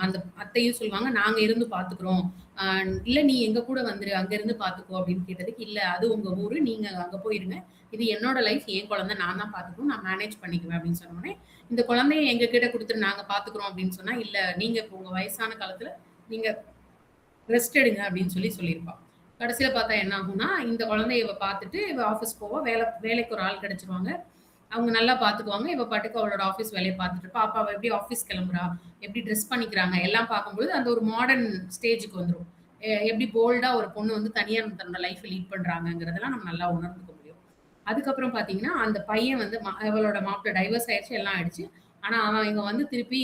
அந்த அத்தையும் சொல்லுவாங்க, "நாங்க இருந்து பார்த்துக்கிறோம். அ இல்ல நீ எங்க கூட வந்துரு. அங்க இருந்து பார்த்துக்கோ" அப்படின்னு கேட்டதுக்கு, "இல்ல அது உங்க ஊரு. நீங்க அங்க போயிருங்க. இது என்னோட லைஃப். என் குழந்தை நான் தான் பார்த்துக்கணும். நான் மேனேஜ் பண்ணிக்குவேன்" அப்படின்னு சொன்ன உடனே, "இந்த குழந்தைய எங்க கிட்ட குடுத்துரு. நாங்க பார்த்துக்கிறோம்" அப்படின்னு சொன்னா, "இல்ல நீங்க இப்ப உங்க வயசான காலத்துல நீங்க ரெஸ்ட் எடுங்க" அப்படின்னு சொல்லி சொல்லியிருப்பா. கடைசியில பார்த்தா என்ன ஆகும்னா, இந்த குழந்தைய இவ பார்த்துட்டு, இவ ஆஃபீஸ் போவா. வேலைக்கு ஒரு ஆள் கிடைச்சுருவாங்க. அவங்க நல்லா பார்த்துக்குவாங்க. இவ பாட்டுக்கு அவளோட ஆஃபீஸ் வேலைய பார்த்துட்டு இருப்பா. அப்ப அவ எப்படி ஆஃபீஸ் கிளம்புறா? எப்படி ட்ரெஸ் பண்ணிக்கிறாங்க? எல்லாம் பார்க்கும்போது, அந்த ஒரு மாடர்ன் ஸ்டேஜ்க்கு வந்துரும். எப்படி போல்டா ஒரு பொண்ணு வந்து தனியா தன்னோட லைஃப்ப லீட் பண்றாங்கங்கிறதெல்லாம் நம்ம நல்லா உணர்ந்துக்க முடியும். அதுக்கப்புறம் பார்த்தீங்கன்னா, அந்த பையன் வந்து அவளோட மாப்பிள்ளை டைவர்ஸ் ஆயிருச்சு, எல்லாம் ஆயிடுச்சு. ஆனா, அவன் இங்க வந்து திருப்பி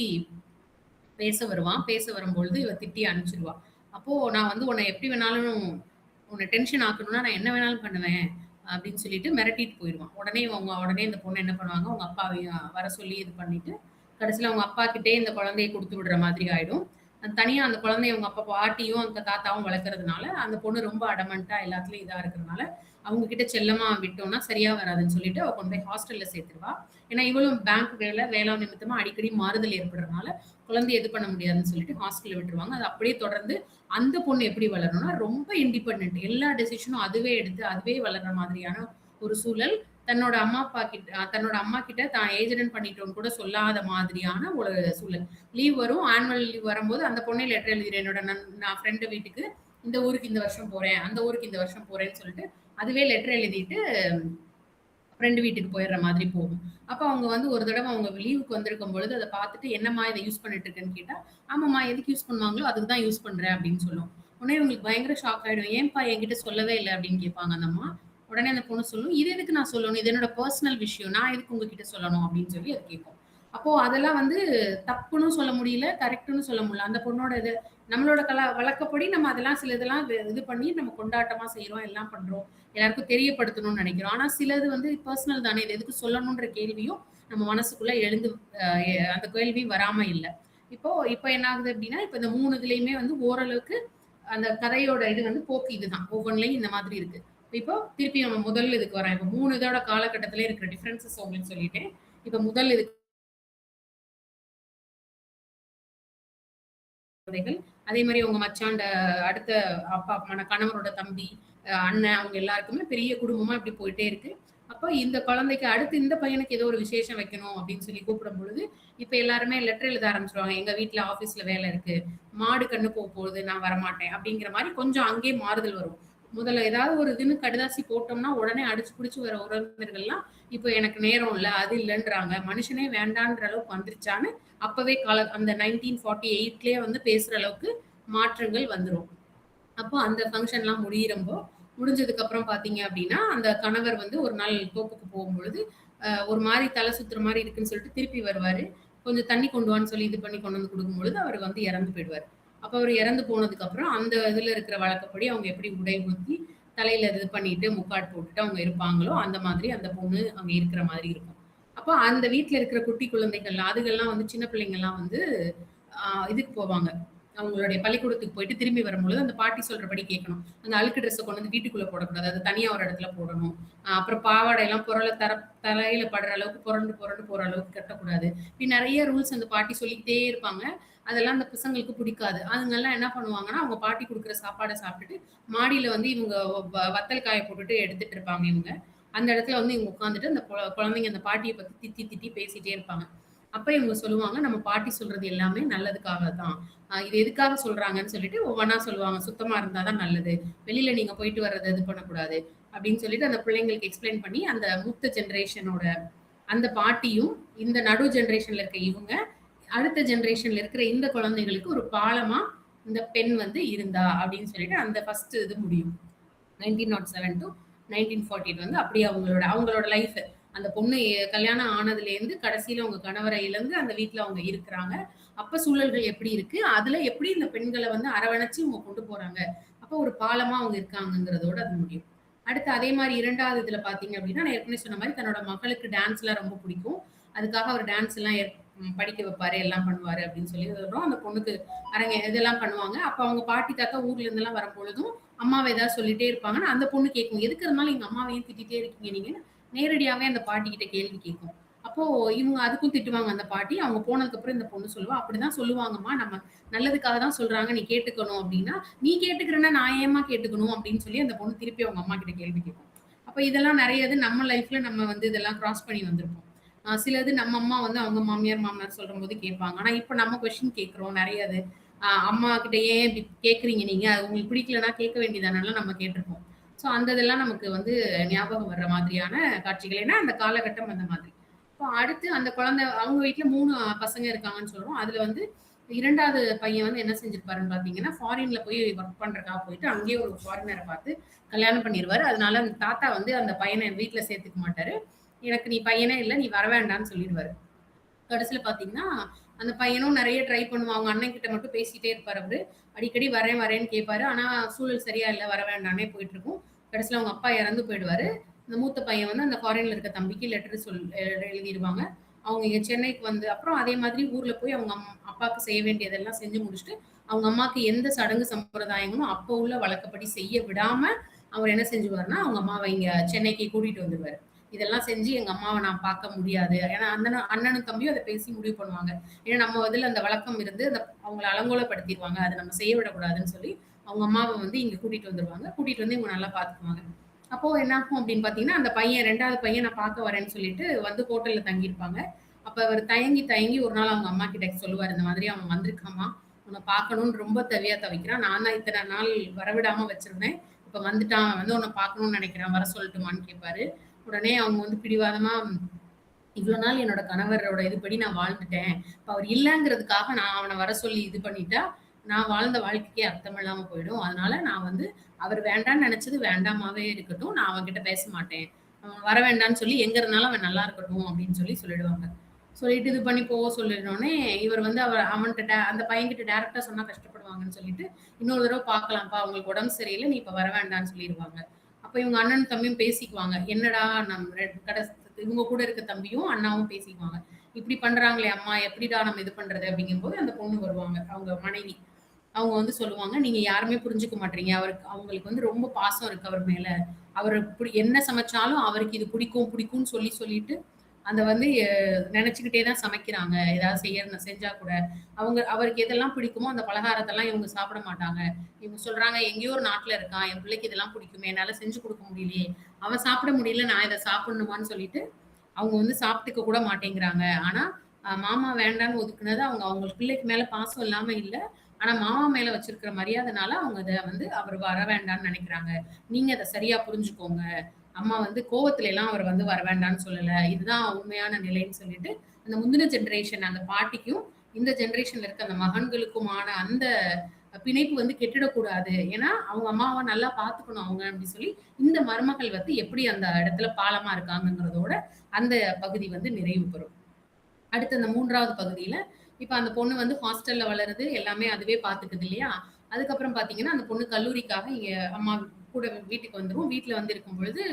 பேச வருவான். பேச வரும்பொழுது இவ திட்டி அனுப்பிச்சுருவா. அப்போ நான் வந்து உன்ன எப்படி வேணாலும் உன்ன டென்ஷன் ஆக்கணும்னா நான் என்ன வேணாலும் பண்ணுவேன். அப்படின்னு சொல்லிட்டு மிரட்டிட்டு போயிருவான். உடனே இந்த பொண்ணு என்ன பண்ணுவாங்க, உங்க அப்பாவையும் வர சொல்லி இது பண்ணிட்டு, கடைசியில அவங்க அப்பா கிட்டயே இந்த குழந்தைய குடுத்து விடுற மாதிரி ஆயிடும். தனியா அந்த குழந்தைய அவங்க அப்பா பாட்டியும், அந்த தாத்தாவும் வளர்க்கறதுனால, அந்த பொண்ணு ரொம்ப அடமன்ட்டா எல்லாத்துலயும் இதா இருக்கிறதுனால, அவங்க கிட்ட செல்லமா விட்டோம்னா சரியா வராதுன்னு சொல்லிட்டு, அவ கொண்டு போய் ஹாஸ்டல்ல சேர்த்துருவா. ஏன்னா இவளும் பேங்க் வேலை நிமித்தமா அடிக்கடி மாறுதல் ஏற்படுறதுனால, குழந்தைய இது பண்ண முடியாதுன்னு சொல்லிட்டு ஹாஸ்டல்ல விட்டுருவாங்க. அது அப்படியே தொடர்ந்து அந்த பொண்ணு எப்படி வளரணும்னா, ரொம்ப இண்டிபெண்டன்ட். எல்லா டெசிஷனும் அதுவே எடுத்து, அதுவே வளர்ற மாதிரியான ஒரு சூழல். தன்னோட அம்மா கிட்ட தான் ஏஜ் அட்டெண்ட் பண்ணிட்டோம்னு கூட சொல்லாத மாதிரியான ஒரு சூழல். லீவ் வரும். ஆனுவல் லீவ் வரும்போது அந்த பொண்ணே லெட்டர் எழுதிரும். நான் ஃப்ரெண்ட் வீட்டுக்கு இந்த ஊருக்கு இந்த வருஷம் போறேன், அந்த ஊருக்கு இந்த வருஷம் போறேன்னு சொல்லிட்டு, அதுவே லெட்டர் எழுதிட்டு ஃப்ரெண்ட் வீட்டுக்கு போயிடுற மாதிரி போகும். அப்ப அவங்க வந்து ஒரு தடவ அவங்க லீவுக்கு வந்திருக்கும் பொழுது அத பார்த்துட்டு, "என்னம்மா இத யூஸ் பண்ணிட்டு இருக்கன்னு?" கேட்டா, "ஆமாம்மா எதுக்கு யூஸ் பண்ணுவாங்களோ அதுக்கு தான் யூஸ் பண்றேன்" அப்படின்னு சொல்லும். உடனே இவங்களுக்கு பயங்கர ஷாக் ஆயிடும். "ஏன்பா என்கிட்ட சொல்லவே இல்ல?" அப்படின்னு கேட்பாங்க அந்த அம்மா. உடனே அந்த பொண்ணு சொல்லும், "இது எதுக்கு நான் சொல்லணும்? இது என்னோட பெர்சனல் விஷயம். நான் எதுக்கு உங்ககிட்ட சொல்லணும்?" அப்படின்னு சொல்லி அது கேட்கும். அப்போ அதெல்லாம் வந்து தப்புன்னும் சொல்ல முடியல, கரெக்ட்ன்னு சொல்ல முடியல. அந்த பொண்ணோட இது நம்மளோட வழக்கப்படி நம்ம அதெல்லாம் சில இதெல்லாம் இது பண்ணி நம்ம கொண்டாட்டமா செய்றோம், எல்லாம் பண்றோம். எல்லாருக்கும் தெரியப்படுத்தணும்னு நினைக்கிறோம். ஆனா சிலது வந்து பெர்சனல் தானே. இது எதுக்கு சொல்லணுன்ற கேள்வியும் நம்ம மனசுக்குள்ள எழுந்து அந்த கேள்வி வராம இல்ல. இப்போ என்ன ஆகுது அப்டின்னா, இப்ப இந்த 3 இதுலயுமே வந்து ஓரளவுக்கு அந்த கதையோட இது வந்து போக்கு இதுதான். ஒவ்வொன்லயும் இந்த மாதிரி இருக்கு. இப்போ திருப்பி நம்ம முதல் இதுக்கு வரேன். இப்ப 3 இதோட காலகட்டத்திலே இருக்கிற டிஃபரன்ஸஸ் உங்களுக்கு சொல்லிட்டேன். இப்ப முதல் இதுக்கு குழந்தைகள். அதே மாரி உங்க மச்சான்ட அடுத்த அப்பா, அம்மா கணவரோட தம்பி, அண்ணன் அவங்க எல்லாருக்குமே பெரிய குடும்பமா இப்படி போயிட்டே இருக்கு. அப்ப இந்த குழந்தைக்கு அடுத்து இந்த பையனுக்கு ஏதோ ஒரு விசேஷம் வைக்கணும் அப்படின்னு சொல்லி கூப்பிடும் பொழுது, இப்ப எல்லாருமே லெட்டர் எழுத ஆரம்பிச்சுருவாங்க. எங்க வீட்ல ஆஃபீஸ்ல வேலை இருக்கு. மாடு கண்ணு போகுது. நான் வரமாட்டேன். அப்படிங்கிற மாரி கொஞ்சம் அங்கேயே மாறுதல் வரும். முதல்ல ஏதாவது ஒரு இதுன்னு கடிதாசி போட்டோம்னா, உடனே அடிச்சு புடிச்சு வர உறவினர்கள்லாம், இப்ப எனக்கு நேரம் இல்ல, அது இல்லன்றாங்க. மனுஷனே வேண்டான்ற அளவுக்கு வந்துருச்சான்னு அப்பவே அந்த 1948லயே வந்து பேசுற அளவுக்கு மாற்றங்கள் வந்துரும். அப்போ அந்த ஃபங்ஷன்லாம் முடிஞ்சதுக்கு அப்புறம் பார்த்தீங்க அப்டின்னா, அந்த கணவர் வந்து ஒரு நாள் தோப்புக்கு போகும்பொழுது, ஒரு மாரி தல சுத்துற மாரி இருக்குன்னு சொல்லிட்டு திருப்பி வருவாரு. கொஞ்சம் தண்ணி கொண்டு வான்னு சொல்லி இது பண்ணி கொண்டு வந்து குடுக்கும்பொழுது, அவரு வந்து இறந்து போயிடுவாரு. அப்ப அவரு இறந்து போனதுக்கப்புறம், அந்த இதுல இருக்கிற வழக்கப்படி அவங்க எப்படி உடை உடுத்தி, தலையில இது பண்ணிட்டு, முக்காடு போட்டுட்டு அவங்க இருப்பாங்களோ, அந்த மாதிரி அந்த பொண்ணு அங்க இருக்கிற மாதிரி இருக்கும். அப்ப அந்த வீட்ல இருக்கிற குட்டி குழந்தைகள், அதுகள்லாம் வந்து சின்ன பிள்ளைங்கலாம் வந்து இதுக்கு போவாங்க. அவங்களுடைய பள்ளிக்கூடத்துக்கு போயிட்டு திரும்பி வரும்பொழுது, அந்த பாட்டி சொல்றபடி கேட்கணும். அந்த அழுக்கு ட்ரெஸ்ஸ கொண்டு வந்து வீட்டுக்குள்ள போடக்கூடாது. அது தனியா ஒரு இடத்துல போடணும். அப்புறம் பாவாடைலாம் தலையில படுற அளவுக்கு புரண்டு புரண்டு போற அளவுக்கு கட்டக்கூடாது. இப்படி நெறைய ரூல்ஸ் அந்த பாட்டி சொல்லிக்கிட்டே இருப்பாங்க. அதெல்லாம் அந்த பசங்களுக்கு பிடிக்காது. அதுங்கலாம் என்ன பண்ணுவாங்கன்னா, அவங்க பாட்டி குடுக்குற சாப்பாட சாப்பிட்டுட்டு, மாடியில வந்து இவங்க வத்தல் காய போட்டுட்டு எடுத்துட்டு இருப்பாங்க இவங்க. அந்த இடத்துல வந்து இவங்க உட்காந்துட்டு அந்த குழந்தைங்க அந்த பாட்டிய பத்தி திட்டி திட்டி பேசிட்டே இருப்பாங்க. அப்ப இவங்க சொல்லுவாங்க, "நம்ம பாட்டி சொல்றது எல்லாமே நல்லதுக்காக தான். இது எதுக்காக சொல்றாங்கன்னு சொல்லிட்டு ஒவ்வொன்னா சொல்லுவாங்க. சுத்தமா இருந்தா தான் நல்லது. வெளியில நீங்க போயிட்டு வர்றத இது பண்ணக்கூடாது." அப்படின்னு சொல்லிட்டு அந்த பிள்ளைங்களுக்கு எக்ஸ்பிளைன் பண்ணி, அந்த மூத்த ஜெனரேஷனோட அந்த பாட்டியும், இந்த நடு ஜெனரேஷன்ல இருக்க இவங்க, அடுத்த ஜெனரேஷன்ல இருக்கிற இந்த குழந்தைகளுக்கு ஒரு பாலமா இந்த பெண் வந்து இருந்தா அப்படின்னு சொல்லிட்டு அந்த ஃபர்ஸ்ட் இது முடியும். 1907 டூ 1948 வந்து அப்படியே அவங்களோட அவங்களோட லைஃப். அந்த பொண்ணு கல்யாணம் ஆனதுலேருந்து கடைசியில அவங்க கணவரை இழந்து அந்த வீட்ல அவங்க இருக்கிறாங்க. அப்ப சூழல்கள் எப்படி இருக்கு? அதுல எப்படி இந்த பெண்கள வந்து அரவணைச்சு இவங்க கொண்டு போறாங்க. அப்போ ஒரு பாலமா அவங்க இருக்காங்கங்கிறதோட அது முடியும். அடுத்து அதே மாரி 2வது இதுல பார்த்தீங்க அப்படின்னா, நான் ஏற்கனவே சொன்ன மாரி தன்னோட மகளுக்கு டான்ஸ்லாம் ரொம்ப பிடிக்கும். அதுக்காக அவர் டான்ஸ் எல்லாம் படிக்க வைப்பாரு, எல்லாம் பண்ணுவாரு அப்படின்னு சொல்லி வரும். அந்த பொண்ணுக்கு இதெல்லாம் பண்ணுவாங்க. அப்ப அவங்க பாட்டி, தாத்தா ஊர்ல இருந்தெல்லாம் வரும்பொழுதும், அம்மாவ ஏதாவது சொல்லிட்டே இருப்பாங்கன்னா, அந்த பொண்ணு கேட்கும். எதுக்கு இருந்தாலும் எங்க அம்மாவ ஏன் திட்டிட்டே இருக்கீங்க நீங்கன்னு, நேரடியாவே அந்த பாட்டிகிட்ட கேள்வி கேட்கும். அப்போ இவங்க அதுக்கும் திட்டுவாங்க அந்த பாட்டி. அவங்க போனதுக்கப்புறம் இந்த பொண்ணு சொல்லுவா, "அப்படிதான் சொல்லுவாங்கம்மா. நம்ம நல்லதுக்காக தான் சொல்றாங்க. நீ கேட்டுக்கணும்." அப்படின்னா, "நீ கேட்டுக்கிறன்னா நான் ஏம்மா கேட்டுக்கணும்?" அப்படின்னு சொல்லி அந்த பொண்ணு திருப்பி அவங்க அம்மா கிட்ட கேள்வி கேட்கும். அப்ப இதெல்லாம் நெறைய இது நம்ம லைஃப்ல நம்ம வந்து இதெல்லாம் கிராஸ் பண்ணி வந்திருப்போம். சிலது நம்ம அம்மா வந்து அவங்க மாமியார், மாமனார் சொல்லும்போது கேட்பாங்க. ஆனா இப்ப நம்ம கொஸ்டின் கேட்கிறோம் நெறைய இது. அம்மா கிட்ட ஏன் இப்படி கேட்கிறீங்க நீங்க? அது உங்களுக்கு பிடிக்கலன்னா கேட்க வேண்டியதானலாம் நம்ம கேட்டுருப்போம். ஸோ அந்த இதெல்லாம் நமக்கு வந்து ஞாபகம் வர்ற மாதிரியான காட்சிகள். ஏன்னா அந்த காலகட்டம் அந்த மாதிரி. இப்போ அடுத்து அந்த குழந்தை அவங்க வீட்ல 3 பசங்க இருக்காங்கன்னு சொல்றோம். அதுல வந்து 2வது பையன் வந்து என்ன செஞ்சிருப்பாருன்னு பார்த்தீங்கன்னா, ஃபாரின்ல போய் ஒர்க் பண்றதுக்காக போயிட்டு, அங்கேயே ஒரு ஃபாரினர பார்த்து கல்யாணம் பண்ணிருவாரு. அதனால அந்த தாத்தா வந்து அந்த பையன வீட்ல சேர்த்துக்க மாட்டாரு. "எனக்கு நீ பையனே இல்ல. நீ வர வேண்டான்னு" சொல்லிருவாரு. கடைசியில பார்த்தீங்கன்னா, அந்த பையனும் நெறைய ட்ரை பண்ணுவான். அவங்க அண்ணன் கிட்ட மட்டும் பேசிட்டே இருப்பாரு அவரு. அடிக்கடி வரேன், வரேன்னு கேட்பாரு. ஆனா சூழல் சரியா இல்ல. வர வேண்டான்னே போயிட்டுருக்கும். கடைசியில அவங்க அப்பா இறந்து போயிடுவாரு. இந்த மூத்த பையன் வந்து அந்த ஃபாரின்ல இருக்க தம்பிக்கு லெட்டர் எழுதிருவாங்க. அவங்க இங்க சென்னைக்கு வந்து அப்புறம் அதே மாதிரி ஊர்ல போய் அவங்க அப்பாவுக்கு செய்ய வேண்டியதெல்லாம் செஞ்சு முடிச்சுட்டு, அவங்க அம்மாக்கு எந்த சடங்கு சம்பிரதாயங்களும் அப்போ உள்ள வழக்கப்படி செய்ய விடாம, அவர் என்ன செஞ்சுருவாருன்னா, அவங்க அம்மாவ இங்க சென்னைக்கு கூட்டிட்டு வந்துருவாரு. இதெல்லாம் செஞ்சு எங்க அம்மாவ நான் பார்க்க முடியாது. ஏன்னா அண்ணனும் தம்பியும் அத பேசி முடிவு பண்ணுவாங்க. ஏன்னா நம்ம இதுல அந்த வழக்கம் இருந்து அவங்கள அலங்கோலப்படுத்திருவாங்க. அத நம்ம செய்ய விடக்கூடாதுன்னு சொல்லி, அவங்க அம்மாவ வந்து இங்க கூட்டிட்டு வந்துருவாங்க. கூட்டிட்டு வந்து இவங்க நல்லா பார்த்துக்குவாங்க. அப்போ என்னாகும் அப்படின்னு பார்த்தீங்கன்னா, அந்த பையன் 2வது பையன் நான் பார்க்க வரேன்னு சொல்லிட்டு வந்து ஹோட்டல்ல தங்கியிருப்பாங்க. அப்ப அவரு தயங்கி, தயங்கி ஒரு நாள் அவங்க அம்மா கிட்ட சொல்லுவாரு. இந்த மாதிரி அவன் வந்திருக்கான்மா. உன்னை பார்க்கணும்னு ரொம்ப தவிக்கிறான். நான் தான் இத்தனை நாள் வரவிடாம வச்சிருந்தேன். இப்ப வந்துட்டான், வந்து உன்னை பார்க்கணும்னு நினைக்கிறேன், வர சொல்லட்டுமான்னு கேட்பாரு. உடனே அவங்க வந்து பிடிவாதமா, இவ்வளவு நாள் என்னோட கணவரோட இதுபடி நான் வாழ்ந்துட்டேன். இப்ப அவர் இல்லங்கிறதுக்காக நான் அவன வர சொல்லி இது பண்ணிட்டா, நான் வாழ்ந்த வாழ்க்கைக்கே அர்த்தம் இல்லாம போயிடும். அதனால நான் வந்து அவர் வேண்டான்னு நெனச்சது வேண்டாமாவே இருக்கட்டும். நான் அவன்கிட்ட பேச மாட்டேன். அவன் வர வேண்டான்னு சொல்லி எங்க இருந்தாலும் அவன் நல்லா இருக்கட்டும் அப்படின்னு சொல்லிடுவாங்க. சொல்லிட்டு இது பண்ணி போக சொல்லினோனே, இவர் வந்து அவன்ட்ட அந்த பையன்கிட்ட டைரக்ட்டா சொன்னா கஷ்டப்படுவாங்கன்னு சொல்லிட்டு, இன்னொரு தடவ பார்க்கலாம்ப்பா, உங்களுக்கு உடம்பு சரியில்ல. நீ இப்ப வர வேண்டான்னு சொல்லிருவாங்க. அப்ப இவங்க அண்ணனும் தம்பியும் பேசிக்குவாங்க. என்னடா நம் இவங்க கூட இருக்க தம்பியும், அண்ணாவும் பேசிக்குவாங்க. இப்படி பண்றாங்களே அம்மா, எப்படிடா நம்ம இது பண்றது? அப்படிங்கும்போது அந்த பொண்ணு வருவாங்க. அவங்க மனைவி. அவங்க வந்து சொல்லுவாங்க, "நீங்க யாருமே புரிஞ்சுக்க மாட்றீங்க. அவங்களுக்கு வந்து ரொம்ப பாசம் இருக்கு அவர் மேல. அவரு என்ன சமைச்சாலும் அவருக்கு இது பிடிக்கும், பிடிக்கும்னு சொல்லிட்டு அந்த வந்து நெனச்சுக்கிட்டே தான் சமைக்கிறாங்க. ஏதாவது செஞ்சா கூட. அவருக்கு எதெல்லாம் பிடிக்குமோ அந்த பலகாரத்தெல்லாம் இவங்க சாப்பிட மாட்டாங்க. இவங்க சொல்றாங்க, "எங்கேயோ ஒரு நாட்ல இருக்கான். என் பிள்ளைக்கு இதெல்லாம் பிடிக்குமே! என்னால செஞ்சு குடுக்க முடியலையே! அவன் சாப்பிட முடியல, நான் இத சாப்பிடணுமான்னு" சொல்லிட்டு, அவங்க வந்து சாப்பிட்டுக்க கூட மாட்டேங்கிறாங்க. ஆனா, மாமா வேண்டான்னு ஒதுக்குனது அவங்க பிள்ளைக்கு மேல பாசம் இல்லாம இல்ல. ஆனா, மாமா மேல வச்சிருக்கிற மரியாதைனால அவங்க அத வந்து அவர் வர வேண்டான்னு நெனைக்கிறாங்க. நீங்க அத சரியா புரிஞ்சுக்கோங்க. அம்மா வந்து கோவத்துல எல்லாம் அவர் வந்து வர வேண்டான்னு சொல்லல. இதுதான் உண்மையான நிலைன்னு சொல்லிட்டு, அந்த முந்தின ஜெனரேஷன் அந்த பாட்டிக்கும், இந்த ஜெனரேஷன்ல இருக்க அந்த மகன்களுக்குமான அந்த பிணைப்பு வந்து கெட்டுடக்கூடாது. ஏன்னா, அவங்க அம்மாவ நல்லா பார்த்துக்கணும் அவங்க அப்டி சொல்லி, இந்த மருமகள் வந்து எப்படி அந்த இடத்துல பாலமா இருக்காங்கங்கிறதோட, அந்த பகுதி வந்து நிறைவு பெறும். அடுத்து அந்த 3வது பகுதியில, இப்ப அந்த பொண்ணு வந்து ஹாஸ்டல்ல வளருது. எல்லாமே அதுவே பார்த்துக்குது இல்லையா? அதுக்கப்புறம் பார்த்தீங்கன்னா, அந்த பொண்ணு கல்லூரிக்காக இங்க அம்மா கூட வீட்டுக்கு வந்துரும். வீட்ல வந்து இருக்கும் பொழுது,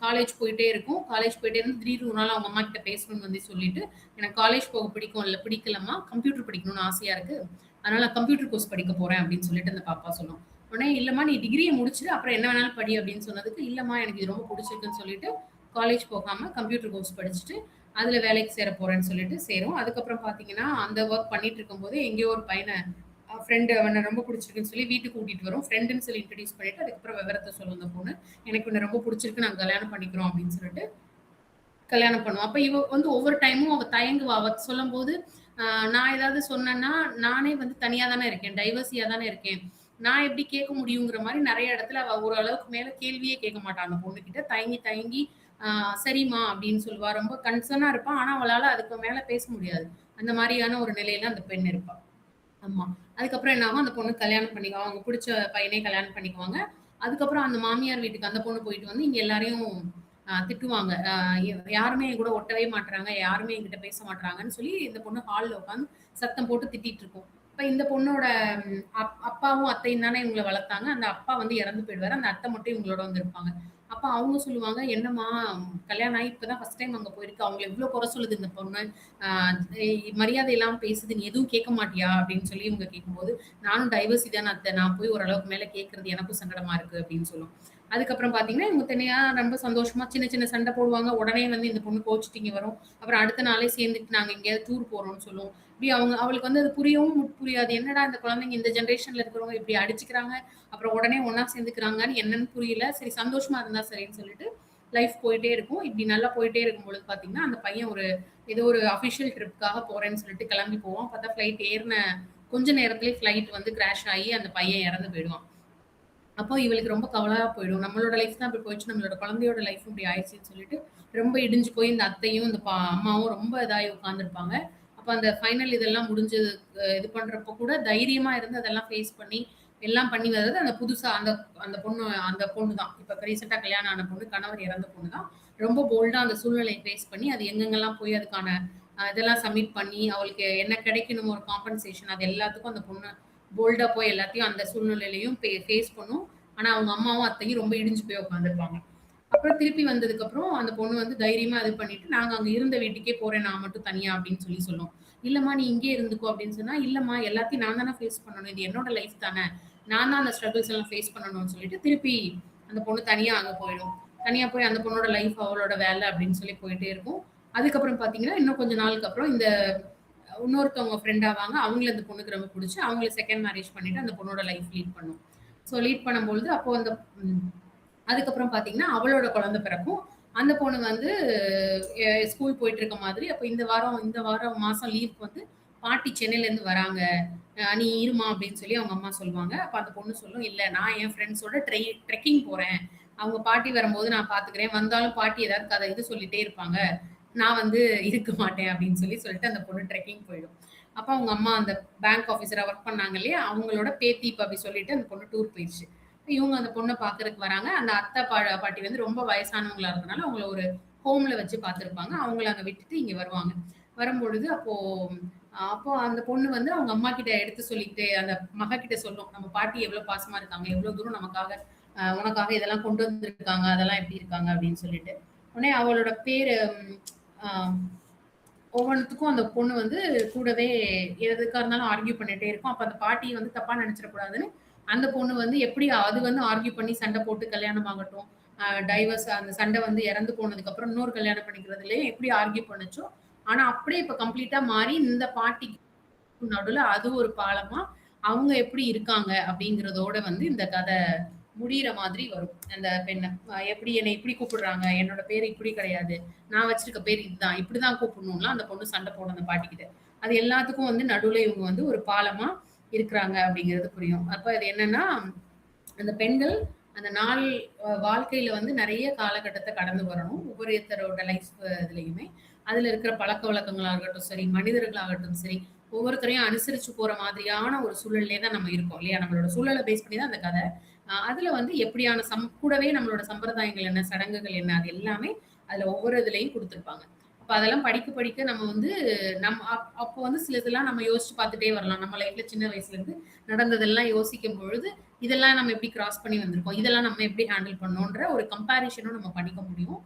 காலேஜ் போயிட்டே இருக்கும். காலேஜ் போயிட்டே இருந்து திடீர்னு ஒரு நாள் அவங்க அம்மா கிட்ட பேசணும்னு வந்து சொல்லிட்டு, "எனக்கு காலேஜ் போக பிடிக்கும் இல்ல பிடிக்கலம்மா. கம்ப்யூட்டர் படிக்கணும்னு ஆசையா இருக்கு. அதனால நான் கம்ப்யூட்டர் கோர்ஸ் படிக்க போறேன்" அப்படின்னு சொல்லிட்டு அந்த பாப்பா சொல்லும். உடனே, "இல்லம்மா நீ டிகிரிய முடிச்சுட்டு அப்புறம் என்ன வேணாலும் படி" அப்படின்னு சொன்னதுக்கு, "இல்லம்மா எனக்கு இது ரொம்ப புடிச்சிருக்குன்னு" சொல்லிட்டு, காலேஜ் போகாம கம்ப்யூட்டர் கோர்ஸ் படிச்சுட்டு, அதுல வேலைக்கு சேர போறேன்னு சொல்லிட்டு சேரும். அதுக்கப்புறம் பார்த்தீங்கன்னா, அந்த வொர்க் பண்ணிட்டு இருக்கும்போது எங்கேயோ ஒரு பையன ஃப்ரெண்ட் அவன ரொம்ப புடிச்சிருக்குன்னு சொல்லி வீட்டுக்கு கூட்டிட்டு வரும். ஃப்ரெண்டுன்னு சொல்லி இன்ட்ரோடியூஸ் பண்ணிட்டு, அதுக்கப்புறம் விவரத்த சொல்லும் அந்த பொண்ணு. "எனக்கு உன்ன ரொம்ப புடிச்சிருக்கு. நாங்க கல்யாணம் பண்ணிக்கிறோம்" அப்படின்னு சொல்லிட்டு கல்யாணம் பண்ணுவோம். அப்ப இவ வந்து ஒவ்வொரு டைமும் அவ தயங்குவா. அவ சொல்லும்போது, அ நான் ஏதாவது சொன்னேன்னா, நானே வந்து தனியா தானே இருக்கேன். டைவர்ஸியா தானே இருக்கேன். நான் எப்படி கேட்க முடியுங்கிற மாரி நெறைய இடத்துல அவ ஓரளவுக்கு மேல கேள்வியே கேட்க மாட்டா அந்த பொண்ணுகிட்ட. தயங்கி, சரிம்மா அப்படின்னு சொல்லுவா. ரொம்ப கன்சர்னா இருப்பா. ஆனா அவளால அதுக்கு மேல பேச முடியாது. அந்த மாரியான ஒரு நிலையில அந்த பெண் இருப்பா. ஆமா. அதுக்கப்புறம் என்ன ஆகும், அந்த பொண்ணு கல்யாணம் பண்ணிக்குவா. அவங்க புடிச்ச பையனே கல்யாணம் பண்ணிக்குவாங்க. அதுக்கப்புறம் அந்த மாமியார் வீட்டுக்கு அந்த பொண்ணு போயிட்டு வந்து, இங்க எல்லாரையும் திட்டுவாங்க. யாருமே என் கூட ஒட்டவே மாட்றாங்க. யாருமே என்கிட்ட பேச மாட்றாங்கன்னு சொல்லி, இந்த பொண்ணு ஹால்ல உட்காந்து சத்தம் போட்டு திட்டிட்டு இருக்கும். இப்ப இந்த பொண்ணோட அப்பாவும், அத்தையும் தானே இவங்கள வளர்த்தாங்க. அந்த அப்பா வந்து இறந்து போயிடுவாரு. அந்த அத்தை மட்டும் இவங்களோட வந்து இருப்பாங்க. அப்ப அவங்க சொல்லுவாங்க, "என்னம்மா கல்யாணம் ஆகி இப்ப தான் ஃபர்ஸ்ட் டைம் அங்க போயிருக்கு. அவங்கள இவ்ளோ குறை சொல்லுது இந்த பொண்ணு. ஆ மரியாதை இல்லாம பேசுது. நீ எதுவும் கேட்க மாட்டியா?" அப்படின்னு சொல்லி இவங்க கேட்கும்போது, "நானும் டைவர்ஸி தானே அத்தை. நான் போய் ஓரளவுக்கு மேல கேட்கறது எனக்கும் சங்கடமா இருக்கு" அப்படின்னு சொல்லும். அதுக்கப்புறம் பார்த்தீங்கன்னா, இவங்க தனியா ரொம்ப சந்தோஷமா சின்ன சின்ன சண்டை போடுவாங்க. உடனே வந்து இந்த பொண்ணு கோவிச்சுட்டு இங்க வரும். அப்புறம் அடுத்த நாளே சேர்ந்துட்டு நாங்க எங்கேயாவது டூர் போறோம்ன்னு சொல்லும். இப்படி அவளுக்கு வந்து அது புரியவும் புரியாது. என்னடா இந்த குழந்தைங்க இந்த ஜெனரேஷன்ல இருக்கிறவங்க இப்படி அடிச்சுக்கிறாங்க. அப்புறம் உடனே ஒண்ணா சேர்ந்துக்கிறாங்கன்னு என்னன்னு புரியல. சரி சந்தோஷமா இருந்தா சரின்னு சொல்லிட்டு லைஃப் போயிட்டே இருக்கும். இப்படி நல்லா போயிட்டே இருக்கும்பொழுது பார்த்தீங்கன்னா, அந்த பையன் ஏதோ ஒரு அஃபிஷியல் ட்ரிப்காக போறேன்னு சொல்லிட்டு கிளம்பி போவான். பார்த்தா ஃப்ளைட் ஏறுன கொஞ்ச நேரத்திலேயே ஃப்ளைட் வந்து கிராஷ் ஆகி அந்த பையன் இறந்து போயிடுவான். அப்போ இவளுக்கு ரொம்ப கவலையா போயிடும். நம்மளோட லைஃப் தான் இப்படி போயிடுச்சு. நம்மளோட குழந்தையோட லைஃப் இப்படி ஆயிடுச்சுன்னு சொல்லிட்டு, ரொம்ப இடிஞ்சு போய் இந்த அத்தையும், இந்த அம்மாவும் ரொம்ப இதாகி உட்கார்ந்துருப்பாங்க. அப்ப அந்த ஃபைனல் இதெல்லாம் முடிஞ்சது இது பண்றப்போ கூட தைரியமா இருந்து அதெல்லாம் ஃபேஸ் பண்ணி, எல்லாம் பண்ணி வர்றது அந்த புதுசா அந்த அந்த பொண்ணு தான். இப்ப ரீசென்ட்டா கல்யாணம் ஆன பொண்ணு, கணவர் இறந்த பொண்ணு தான். ரொம்ப போல்டா அந்த சூழ்நிலைய ஃபேஸ் பண்ணி, அது எங்கெங்கெல்லாம் போய் அதுக்கான இதெல்லாம் சப்மிட் பண்ணி, அவளுக்கு என்ன கிடைக்கணுமோ ஒரு காம்பன்சேஷன் அது எல்லாத்துக்கும் அந்த பொண்ணு போல்டா போய் எல்லாத்தையும் அந்த சூழ்நிலையிலயும் ஃபேஸ் பண்ணும். ஆனா அவங்க அம்மாவும், அத்தையும் ரொம்ப இடிஞ்சு போய் உட்கார்ந்துருப்பாங்க. அப்புறம் திருப்பி வந்ததுக்கப்புறம் அந்த பொண்ணு வந்து தைரியமா இது பண்ணிட்டு, "நாங்க அங்க இருந்த வீட்டுக்கே போறேன் நான் மட்டும் தனியா" அப்படின்னு சொல்லும். "இல்லம்மா நீ இங்கேயே இருந்துக்கோ" அப்படின்னு சொன்னா, "இல்லம்மா எல்லாத்தையும் நான் தானே ஃபேஸ் பண்ணணும். இது என்னோட லைஃப் தானே. நான் தான் அந்த ஸ்ட்ரகிள்ஸ் எல்லாம் ஃபேஸ் பண்ணணும்னு" சொல்லிட்டு திருப்பி அந்த பொண்ணு தனியா அங்க போயிடும். தனியா போய் அந்த பொண்ணோட லைஃப் அவளோட வேலை அப்படின்னு சொல்லி போயிட்டே இருக்கும். அதுக்கப்புறம் பார்த்தீங்கன்னா, இன்னும் கொஞ்ச நாளுக்கு அப்புறம் இந்த இன்னொருத்தவங்க ஃப்ரெண்ட் ஆவாங்க. அவங்கள அந்த பொண்ணுக்கு ரொம்ப புடிச்சு, அவங்கள செகண்ட் மேரேஜ் பண்ணிட்டு அந்த பொண்ணோட லைஃப் லீட் பண்ணும். ஸோ லீட் பண்ணும்பொழுது, அப்போ அந்த ம் அதுக்கப்புறம் பார்த்தீங்கன்னா, அவளோட குழந்தை பிறக்கும். அந்த பொண்ணு வந்து ஸ்கூல் போயிட்டு இருக்க மாதிரி, அப்ப இந்த வாரம் மாசம் லீவுக்கு வந்து பாட்டி சென்னையிலேருந்து வராங்க. நீ இருமா அப்படின்னு சொல்லி அவங்க அம்மா சொல்லுவாங்க. அப்ப அந்த பொண்ணு சொல்லும், "இல்ல நான் என் ஃப்ரெண்ட்ஸோட ட்ரெக்கிங் போறேன். அவங்க பாட்டி வரும்போது நான் பார்த்துக்கிறேன். வந்தாலும் பாட்டி ஏதாவது கதை இது சொல்லிட்டே இருப்பாங்க. நான் வந்து இருக்க மாட்டேன்" அப்படின்னு சொல்லிட்டு அந்த பொண்ணு ட்ரெக்கிங் போயிடும். அப்ப அவங்க அம்மா அந்த பேங்க் ஆஃபீஸரா ஒர்க் பண்ணாங்க இல்லையா? அவங்களோட பேத்தி இப்ப அப்படி சொல்லிட்டு அந்த பொண்ணு டூர் போயிருச்சு. இவங்க அந்த பொண்ண பார்க்கறதுக்கு வராங்க. அந்த அத்தை பாட்டி வந்து ரொம்ப வயசானவங்களா இருந்தனால, அவங்கள ஒரு ஹோம்ல வச்சு பார்த்துருப்பாங்க. அவங்கள அங்க விட்டுட்டு இங்க வருவாங்க. வரும்பொழுது அப்போ அந்த பொண்ணு வந்து அவங்க அம்மா கிட்ட எடுத்து சொல்லிக்கிட்டு, அந்த மகக்கிட்ட சொல்லும். நம்ம பாட்டி எவ்வளோ பாசமா இருக்காங்க. எவ்வளோ தூரம் நமக்காக உனக்காக இதெல்லாம் கொண்டு வந்திருக்காங்க. அதெல்லாம் எப்படி இருக்காங்க அப்படின்னு சொல்லிட்டு. உடனே அவளோட பேரு அ ஒவ்வொன்னுத்துக்கும் அந்த பொண்ணு வந்து கூடவே எதுக்கா இருந்தாலும் ஆர்க்யூ பண்ணிட்டே இருக்கும். அப்ப அந்த பாட்டி வந்து தப்பா நெனச்சிடக்கூடாதுன்னு, அந்த பொண்ணு வந்து எப்படி அது வந்து ஆர்க்யூ பண்ணி சண்டை போட்டு கல்யாணம் ஆகட்டும், டைவர்ஸ் அந்த சண்டை வந்து இறந்து போனதுக்கப்புறம் இன்னொரு கல்யாணம் பண்ணிக்கிறதுலயே எப்படி ஆர்க்யூ பண்ணுச்சோ, ஆனா அப்படியே இப்ப கம்ப்ளீட்டா மாறி இந்த பாட்டிக்கு நடுவுல அது ஒரு பாலமா, அவங்க எப்படி இருக்காங்க அப்படிங்கிறதோட வந்து இந்த கதை முடியிற மாதிரி வரும். அந்த பெண்ண. எப்படி என்னை இப்படி கூப்பிடுறாங்க. என்னோட பேரு இப்படி கிடையாது. நான் வச்சிருக்க பேர் இதுதான். இப்படிதான் கூப்பிடணும்லாம் அந்த பொண்ணு சண்டை போடும் அந்த பாட்டிக்கிட்ட. அது எல்லாத்துக்கும் வந்து நடுவுல இவங்க வந்து ஒரு பாலமா இருக்கிறாங்க அப்படிங்கிறது புரியும். அப்ப இது என்னன்னா, அந்த பெண்கள் அந்த நாள் வாழ்க்கையில வந்து நெறைய காலகட்டத்த கடந்து வரணும். ஒவ்வொருத்தரோட லைஃப் இதுலயுமே. அதுல இருக்கிற பழக்கவழக்கங்களா இருக்கட்டும் சரி, மனிதர்களாகட்டும் சரி, ஒவ்வொருத்தரையும் அனுசரிச்சு போற மாதிரியான ஒரு சூழல்லே தான் நம்ம இருக்கோம் இல்லையா? நம்மளோட சூழல பேஸ் பண்ணி தான் அந்த கத. அதுல வந்து எப்படியான கூடவே நம்மளோட சம்பிரதாயங்கள் என்ன, சடங்குகள் என்ன, அது எல்லாமே அதுல ஒவ்வொரு இதுலயும் குடுத்திருப்பாங்க. அப்ப அதெல்லாம் படிக்க படிக்க நம்ம வந்து அப்போ வந்து சிலதெல்லாம் நம்ம யோசிச்சு பார்த்துட்டே வரலாம். நம்ம லைஃப்ல சின்ன வயசுல இருந்து நடந்ததெல்லாம் யோசிக்கும் பொழுது, இதெல்லாம் நம்ம எப்படி கிராஸ் பண்ணி வந்திருக்கோம். இதெல்லாம் நம்ம எப்படி ஹேண்டில் பண்ணோன்ற ஒரு கம்பேரிசனும் நம்ம பண்ணிக்க முடியும்.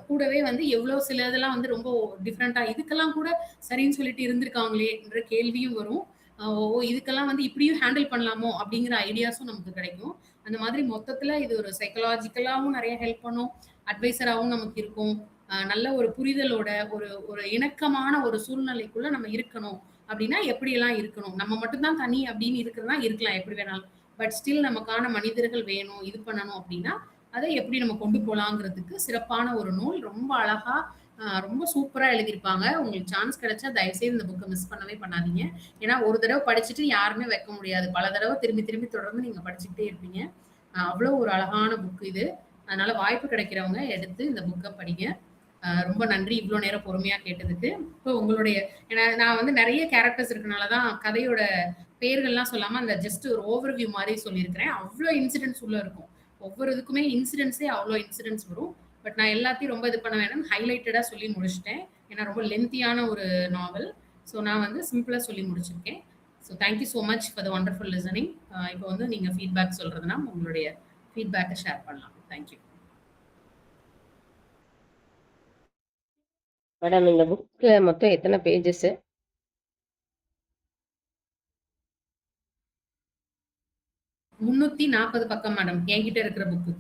கூடவே வந்து எவ்வளோ சில இதெல்லாம் வந்து ரொம்ப டிஃபரெண்ட்டா இதுக்கெல்லாம் கூட சரின்னு சொல்லிட்டு இருந்திருக்காங்களே என்ற கேள்வியும் வரும். ஓ! இதுக்கெல்லாம் வந்து இப்படியும் ஹேண்டில் பண்ணலாமோ! அப்படிங்கிற ஐடியாஸும் நமக்கு கிடைக்கும். அந்த மாதிரி மொத்தத்துல இது ஒரு சைக்காலஜிக்கலாவும் நெறைய ஹெல்ப் பண்ணும். அட்வைசராவும் நமக்கு இருக்கும். நல்ல ஒரு புரிதலோட, ஒரு ஒரு இணக்கமான ஒரு சூழ்நிலைக்குள்ள நம்ம இருக்கணும். அப்படின்னா எப்படியெல்லாம் இருக்கணும்? நம்ம மட்டும் தான் தனி அப்படின்னு இருக்கிறதுனா இருக்கலாம் எப்படி வேணாலும். பட் ஸ்டில் நமக்கான மனிதர்கள் வேணும், இது பண்ணணும் அப்படின்னா, அதை எப்படி நம்ம கொண்டு போலாங்கிறதுக்கு சிறப்பான ஒரு நூல். ரொம்ப அழகா, ரொம்ப சூப்பரா எழுதியிருப்பாங்க. உங்களுக்கு சான்ஸ் கிடைச்சா தயவுசெய்து இந்த புக்க மிஸ் பண்ணவே பண்ணாதீங்க. ஏன்னா ஒரு தடவ படிச்சுட்டு யாருமே வைக்க முடியாது. பல தடவ திரும்பி திரும்பி தொடர்ந்து நீங்க படிச்சுக்கிட்டே இருப்பீங்க. அவ்வளோ ஒரு அழகான புக் இது. அதனால வாய்ப்பு கிடைக்கிறவங்க எடுத்து இந்த புக்க படிங்க. ரொம்ப நன்றி இவ்ளோ நேரம் பொறுமையா கேட்டதுக்கு. இப்போ உங்களுடைய ஏன்னா நான் வந்து நெறைய கேரக்டர்ஸ் இருக்கனால தான் கதையோட பேர்கள்லாம் சொல்லாம அந்த ஜஸ்ட் ஒரு ஓவர்வியூ மாரி சொல்லியிருக்கிறேன். அவ்ளோ இன்சிடென்ட்ஸ் உள்ள இருக்கும். ஒவ்வொரு இதுக்குமே இன்சிடென்ட்ஸே அவ்ளோ இன்சிடென்ட்ஸ் வரும். பட் நான் எல்லாத்தையும் ரொம்ப இது பண்ண வேணாம்னு ஹைலைட்டடா சொல்லி முடிச்சுட்டேன். ஏன்னா ரொம்ப லென்த்தியான ஒரு நாவல். ஸோ நான் வந்து சிம்பிளா சொல்லி முடிச்சிருக்கேன். So thank you so much for the wonderful listening. இப்போ வந்து நீங்க ஃபீட்பேக் சொல்றதுனா உங்களுடைய ஃபீட்பேக்க ஷேர் பண்ணலாம். Thank you. மேடம் இந்த புக்ல மொத்தம் எத்தனை பேஜஸ்? 340 பக்கம் மேடம். என்கிட்ட இருக்கிற புக்கு.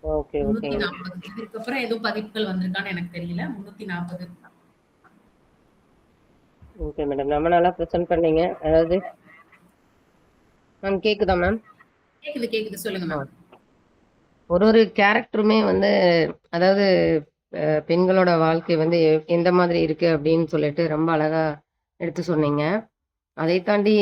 ஓகே ஓகேங்க. 340. இதுக்கப்புறம் எதுவும் பதிப்புகள் வந்திருக்கான்னு எனக்கு தெரியல. 340. ஓகே மேடம், நம்ம நல்லா ப்ரெசென்ட் பண்ணீங்க. அதாவது மேம் கேக்குதா மேம்? கேக்குது, கேக்குது. சொல்லுங்க மேம். ஒரு ஒரு கேரக்டருமே வந்து அதாவது பெண்களோட வாழ்க்கை வந்து எந்த மாதிரி இருக்கு அப்படின்னு சொல்லிட்டு ரொம்ப அழகா எடுத்து சொன்னீங்க. அதை தாண்டி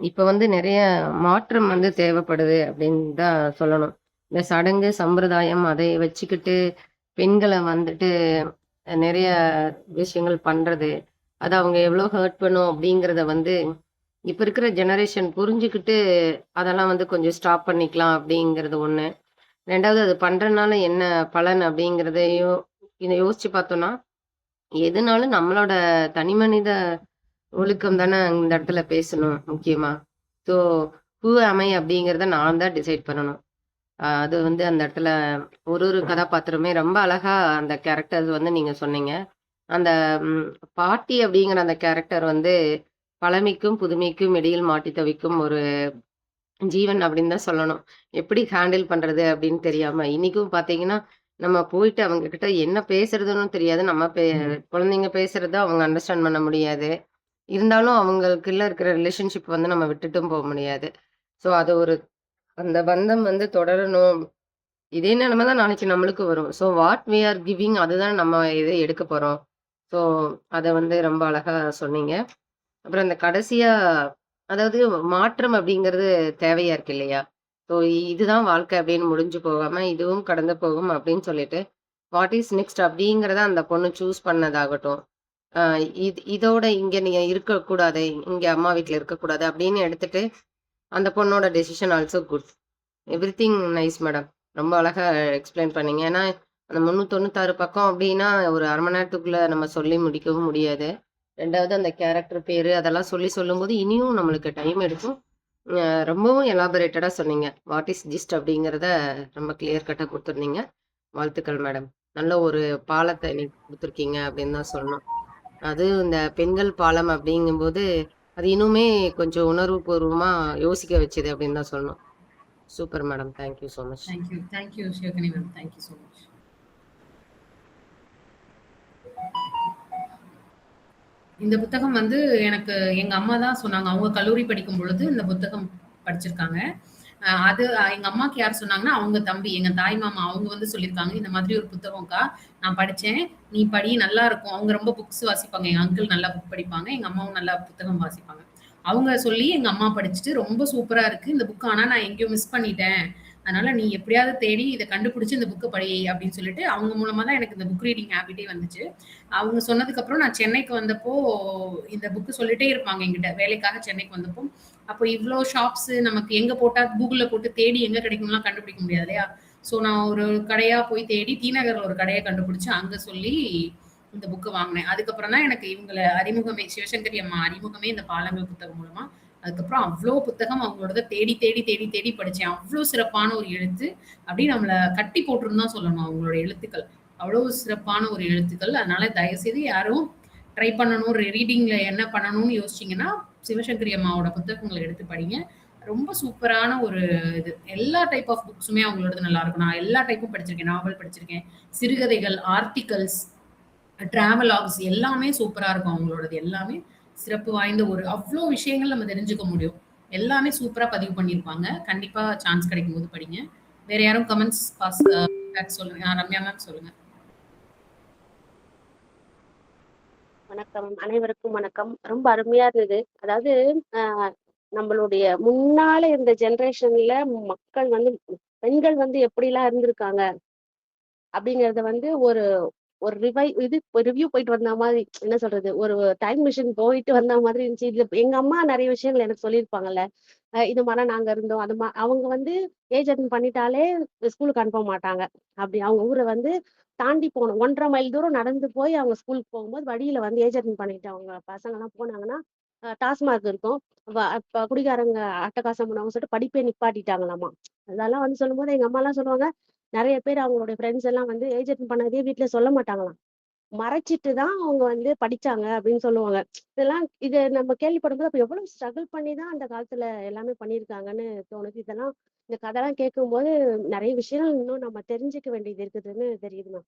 இப்ப வந்து நிறைய மாற்றம் வந்து தேவைப்படுது அப்படின்னு தான் சொல்லணும். இந்த சடங்கு சம்பிரதாயம் அதை வச்சுக்கிட்டு பெண்களை வந்துட்டு நிறைய விஷயங்கள் பண்றது, அது அவங்க எவ்வளோ ஹர்ட் பண்ணும் அப்படிங்கிறத வந்து இப்ப இருக்கிற ஜெனரேஷன் புரிஞ்சுக்கிட்டு அதெல்லாம் வந்து கொஞ்சம் ஸ்டாப் பண்ணிக்கலாம் அப்படிங்கிறது ஒண்ணு. 2வது அது பண்றனால என்ன பலன் அப்படிங்கிறதையும் இதை யோசிச்சு பார்த்தோம்னா, எதுனாலும் நம்மளோட தனிமனித ஒழுக்கம் தானே இந்த இடத்துல பேசணும் முக்கியமா. ஸோ ஹூ ஆம் ஐ அப்படிங்கிறத நான் தான் டிசைட் பண்ணணும். அது வந்து அந்த இடத்துல ஒரு ஒரு கதாபாத்திரமே ரொம்ப அழகா அந்த கேரக்டர்ஸ் வந்து நீங்க சொன்னீங்க. அந்த ம், பாட்டி அப்படிங்கிற அந்த கேரக்டர் வந்து பழமைக்கும் புதுமைக்கும் இடையில் மாட்டி தவிக்கும் ஒரு ஜீவன் அப்படின்னு தான் சொல்லணும். எப்படி ஹேண்டில் பண்றது அப்படின்னு தெரியாம, இன்னைக்கும் பார்த்தீங்கன்னா, நம்ம போயிட்டு அவங்க கிட்ட என்ன பேசுறதுன்னும் தெரியாது. நம்ம குழந்தைங்க பேசுறத அவங்க அண்டர்ஸ்டாண்ட் பண்ண முடியாது. இருந்தாலும் அவங்களுக்குள்ள இருக்கிற ரிலேஷன்ஷிப் வந்து நம்ம விட்டுட்டும் போ முடியாது. ஸோ அது ஒரு அந்த பந்தம் வந்து தொடரணும். இதே நிலைமை தான் நாளைக்கு நம்மளுக்கு வரும். So what we are giving அதுதான் நம்ம இத எடுக்க போறோம். ஸோ அத வந்து ரொம்ப அழகா சொன்னீங்க. அப்புறம் அந்த கடைசியா அதாவது மாற்றம் அப்படிங்கிறது தேவையா இருக்கு இல்லையா? ஸோ இதுதான் வாழ்க்கை அப்படின்னு முடிஞ்சு போகாம, இதுவும் கடந்து போகும் அப்படின்னு சொல்லிட்டு, வாட் இஸ் நெக்ஸ்ட் அப்படிங்கிறத அந்த பொண்ணு சூஸ் பண்ணதாகட்டும். அ இதோட இங்க நீங்க இருக்கக்கூடாது, இங்க அம்மா வீட்ல இருக்கக்கூடாது அப்படின்னு எடுத்துட்டு, அந்த பொண்ணோட decision also good. Everything nice madam. ரொம்ப அழகா எக்ஸ்பிளைன் பண்ணீங்க. ஏன்னா, அந்த 396 பக்கம் அப்டின்னா, ஒரு 1/2 மணி நேரத்துக்குள்ள நம்ம சொல்லி முடிக்கவும் முடியாது. 2வது அந்த கேரக்டர் பேரு அதெல்லாம் சொல்லும்போது, இனியும் நம்மளுக்கு டைம் எடுக்கும். ரொம்பவும் எலாபரேட்டடா சொன்னீங்க. வாட் இஸ் ஜிஸ்ட் அப்டிங்கிறத ரொம்ப கிளியர் கட்டா குடுத்துருந்தீங்க. வாழ்த்துக்கள் மேடம். நல்ல ஒரு பாலத்த இன்னைக்கு குடுத்துருக்கீங்க அப்டின்னு தான் சொல்லணும். அது இந்த பெண்கள் பாலம் அப்டிங்கும்போது, அது இன்னுமே கொஞ்சம் உணர்வுபூர்வமா யோசிக்க வச்சது அப்டின்னு தான் சொல்லணும். Super madam. Thank you so much. Thank you. Thank you Sivakani ma'am. Thank you so much. இந்த புத்தகம் வந்து எனக்கு எங்க அம்மா தான் சொன்னாங்க. அவங்க கல்லூரி படிக்கும் பொழுது இந்த புத்தகம் படிச்சிருக்காங்க. அது எங்க அம்மாக்கு யார் சொன்னாங்கன்னா, அவங்க தம்பி, எங்க தாய் மாமா அவங்க வந்து சொல்லியிருக்காங்க. இந்த மாதிரி ஒரு புத்தகம்க்கா, நான் படிச்சேன். நீ படி நல்லா இருக்கும். அவங்க ரொம்ப புக்ஸ் வாசிப்பாங்க. எங்க அங்கிள் நல்லா புக் படிப்பாங்க. எங்க அம்மாவும் நல்லா புத்தகம் வாசிப்பாங்க. அவங்க சொல்லி எங்க அம்மா படிச்சுட்டு, ரொம்ப சூப்பரா இருக்கு. இந்த புக் ஆனா நான் எங்கேயோ மிஸ் பண்ணிட்டேன். அதனால நீ எப்படியாவது தேடி இத கண்டுபிடிச்சு இந்த புக்க படி அப்படின்னு சொல்லிட்டு, அவங்க மூலமா தான் எனக்கு இந்த புக் ரீடிங் ஹேபிட்டே வந்துச்சு. அவங்க சொன்னதுக்கப்புறம் நான் சென்னைக்கு வந்தப்போ, இந்த புக் சொல்லிட்டே இருப்பாங்க என்கிட்ட. வேலைக்காக சென்னைக்கு வந்தப்போ, அப்போ இவ்ளோ ஷாப்ஸ் நமக்கு எங்க போட்டா கூகுள்ல போட்டு தேடி எங்க கிடைக்கும்லாம் கண்டுபிடிக்க முடியாது இல்லையா? ஸோ நான் ஒரு கடையா போய் தேடி டி நகர்ல ஒரு கடைய கண்டுபிடிச்சு, அங்க சொல்லி இந்த புக்க வாங்குனேன். அதுக்கப்புறம் தான் எனக்கு இவங்கள அறிமுகமே சிவசங்கரி அம்மா அறிமுகமே இந்த பாலங்கள் புத்தகம் மூலமா. அதுக்கப்புறம் அவ்ளோ புத்தகம் அவங்களோடத தேடி, தேடி, தேடி, தேடி படிச்சேன். அவ்ளோ சிறப்பான ஒரு எழுத்து. அப்படியே நம்மள கட்டி போட்டுருன்னு தான் சொல்லணும் அவங்களோட எழுத்துக்கள். அவ்வளவு சிறப்பான ஒரு எழுத்துக்கள். அதனால தயவுசெய்து யாரும் ட்ரை பண்ணணும், ரீடிங்ல என்ன பண்ணணும்னு யோசிச்சீங்கன்னா, சிவசங்கரி அம்மாவோட புத்தகங்கள எடுத்து படிங்க. ரொம்ப சூப்பரான ஒரு இது. எல்லா டைப் ஆஃப் புக்ஸுமே அவங்களோடது நல்லாருக்கும். நான் எல்லா டைப்பும் படிச்சிருக்கேன். நாவல் படிச்சிருக்கேன். சிறுகதைகள், ஆர்டிகல்ஸ், டிராவலாக்ஸ் எல்லாமே சூப்பரா இருக்கும் அவங்களோடது. எல்லாமே சிறப்பு வாய்ந்த ஒரு அவ்ளோ விஷயங்கள் நம்ம தெரிஞ்சுக்க முடியும். எல்லாமே சூப்பரா பதிவு பண்ணியிருப்பாங்க. கண்டிப்பா சான்ஸ் கிடைக்கும்போது படிங்க. வேற யாரும் கமெண்ட்ஸ் ஃபீட்பேக் சொல்லுங்க. ரம்யா மேம் சொல்லுங்க. வணக்கம். அனைவருக்கும் வணக்கம். ரொம்ப அருமையா இருந்தது. அதாவது அ நம்மளுடைய முன்னால இருந்த ஜெனரேஷன்ல மக்கள் வந்து பெண்கள் வந்து எப்படிலாம் இருந்திருக்காங்க அப்படிங்கிறத வந்து ஒரு ஒரு ரிவ்யூ போயிட்டு வந்த மாதிரி என்ன சொல்றது? ஒரு டைம் மிஷின் போயிட்டு வந்த மாதிரி இருந்துச்சு. இதுல எங்க அம்மா நெறைய விஷயங்கள் எனக்கு சொல்லியிருப்பாங்கல்ல. இது மாரிலாம் நாங்க இருந்தோம். அவங்க வந்து ஏஜ் அட்டெண்ட் பண்ணிட்டாலே ஸ்கூலுக்கு அனுப்ப மாட்டாங்க. அப்படி அவங்க ஊர வந்து தாண்டி போணும். 1 1/2 மைல் தூரம் நடந்து போய் அவங்க ஸ்கூலுக்கு போகும்போது வழியில வந்து ஏஜ் அட்டெண்ட் பண்ணிட்டு அவங்க பசங்கலாம் போனாங்கன்னா, டாஸ்மாக் இருக்கும். அப்ப குடிகாரங்க அட்டகாசம் பண்ணுவாங்கன்னு சொல்லிட்டு படிப்பே நிப்பாட்டிட்டாங்களாமா. அதெல்லாம் வந்து சொல்லும்போது எங்க அம்மாலாம் சொல்லுவாங்க, நெறைய பேர் அவங்களுடைய ஃப்ரெண்ட்ஸ் எல்லாம் வந்து ஏஜ் அட்டெண்ட் பண்ணதே வீட்ல சொல்ல மாட்டாங்களாம். மறைச்சிட்டு தான் அவங்க வந்து படிச்சாங்க அப்படின்னு சொல்லுவாங்க. இத நம்ம கேள்விப்படும்போது அப்ப எவ்வளவு ஸ்ட்ரகிள் பண்ணி தான் அந்த காலத்துல எல்லாமே பண்ணியிருக்காங்கன்னு தோணுது. இந்த கதைலாம் கேட்கும்போது நெறைய விஷயங்கள் இன்னும் நம்ம தெரிஞ்சுக்க வேண்டியது இருக்குதுன்னு தெரியுது மேம்.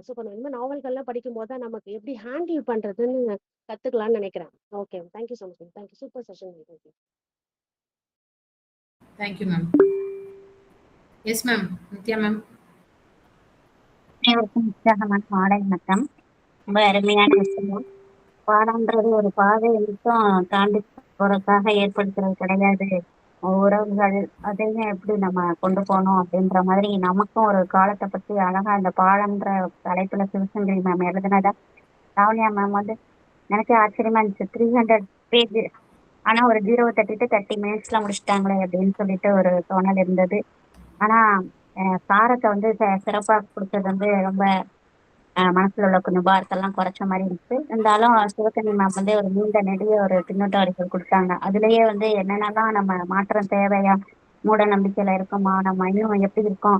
Super ma'am. இந்த மாரி நாவல்கள்லாம் படிக்கும்போது தான் நமக்கு எப்படி ஹேண்டில் பண்றதுன்னு கத்துக்கலாம்னு நெனைக்கிறேன். Okay. Thank you so much ma'am. Thank you. Super session ma'am. Thank you. Thank you ma'am. Yes ma'am. Nithya ma'am. அனைவருக்கும் உற்சாகமான மாலை வணக்கம். ரொம்ப அருமையான விஷயம். பாடம்ன்றது ஒரு பாதையை மட்டும் தாண்டி போறதுக்காக ஏற்படுத்துறது கிடையாது. உறவுகள் அதையும் எப்படி நம்ம கொண்டு போகணும் அப்படின்ற மாதிரி நமக்கும் ஒரு காலத்தை பத்தி அழகா இந்த பாடம்ன்ற தலைப்புல சிவசங்கரி மேம் எழுதுனதா லாவண்யா மேம் வந்து எனக்கே ஆச்சரியமா இருந்துச்சு. 300 பேஜ் ஆனா ஒரு 0 தட்டிட்டு 30 மினிட்ஸ்ல முடிச்சிட்டாங்களே அப்படின்னு சொல்லிட்டு ஒரு தோணல் இருந்தது. ஆனா சாரத்தை வந்து சிறப்பா கொடுத்தது வந்து ரொம்ப மனசுல உள்ள கொஞ்சம் பாரத்தெல்லாம் குறைச்ச மாதிரி இருந்துச்சு. இருந்தாலும் சிவகங்கை மேம் வந்து ஒரு நீண்ட நெடிய ஒரு பின்னூட்ட அறிக்கை கொடுத்தாங்க. அதுலயே வந்து என்னென்னலாம் நம்ம மாற்றம் தேவையா, மூட நம்பிக்கையில இருக்கோமா, நம்ம இன்னும் எப்படி இருக்கோம்.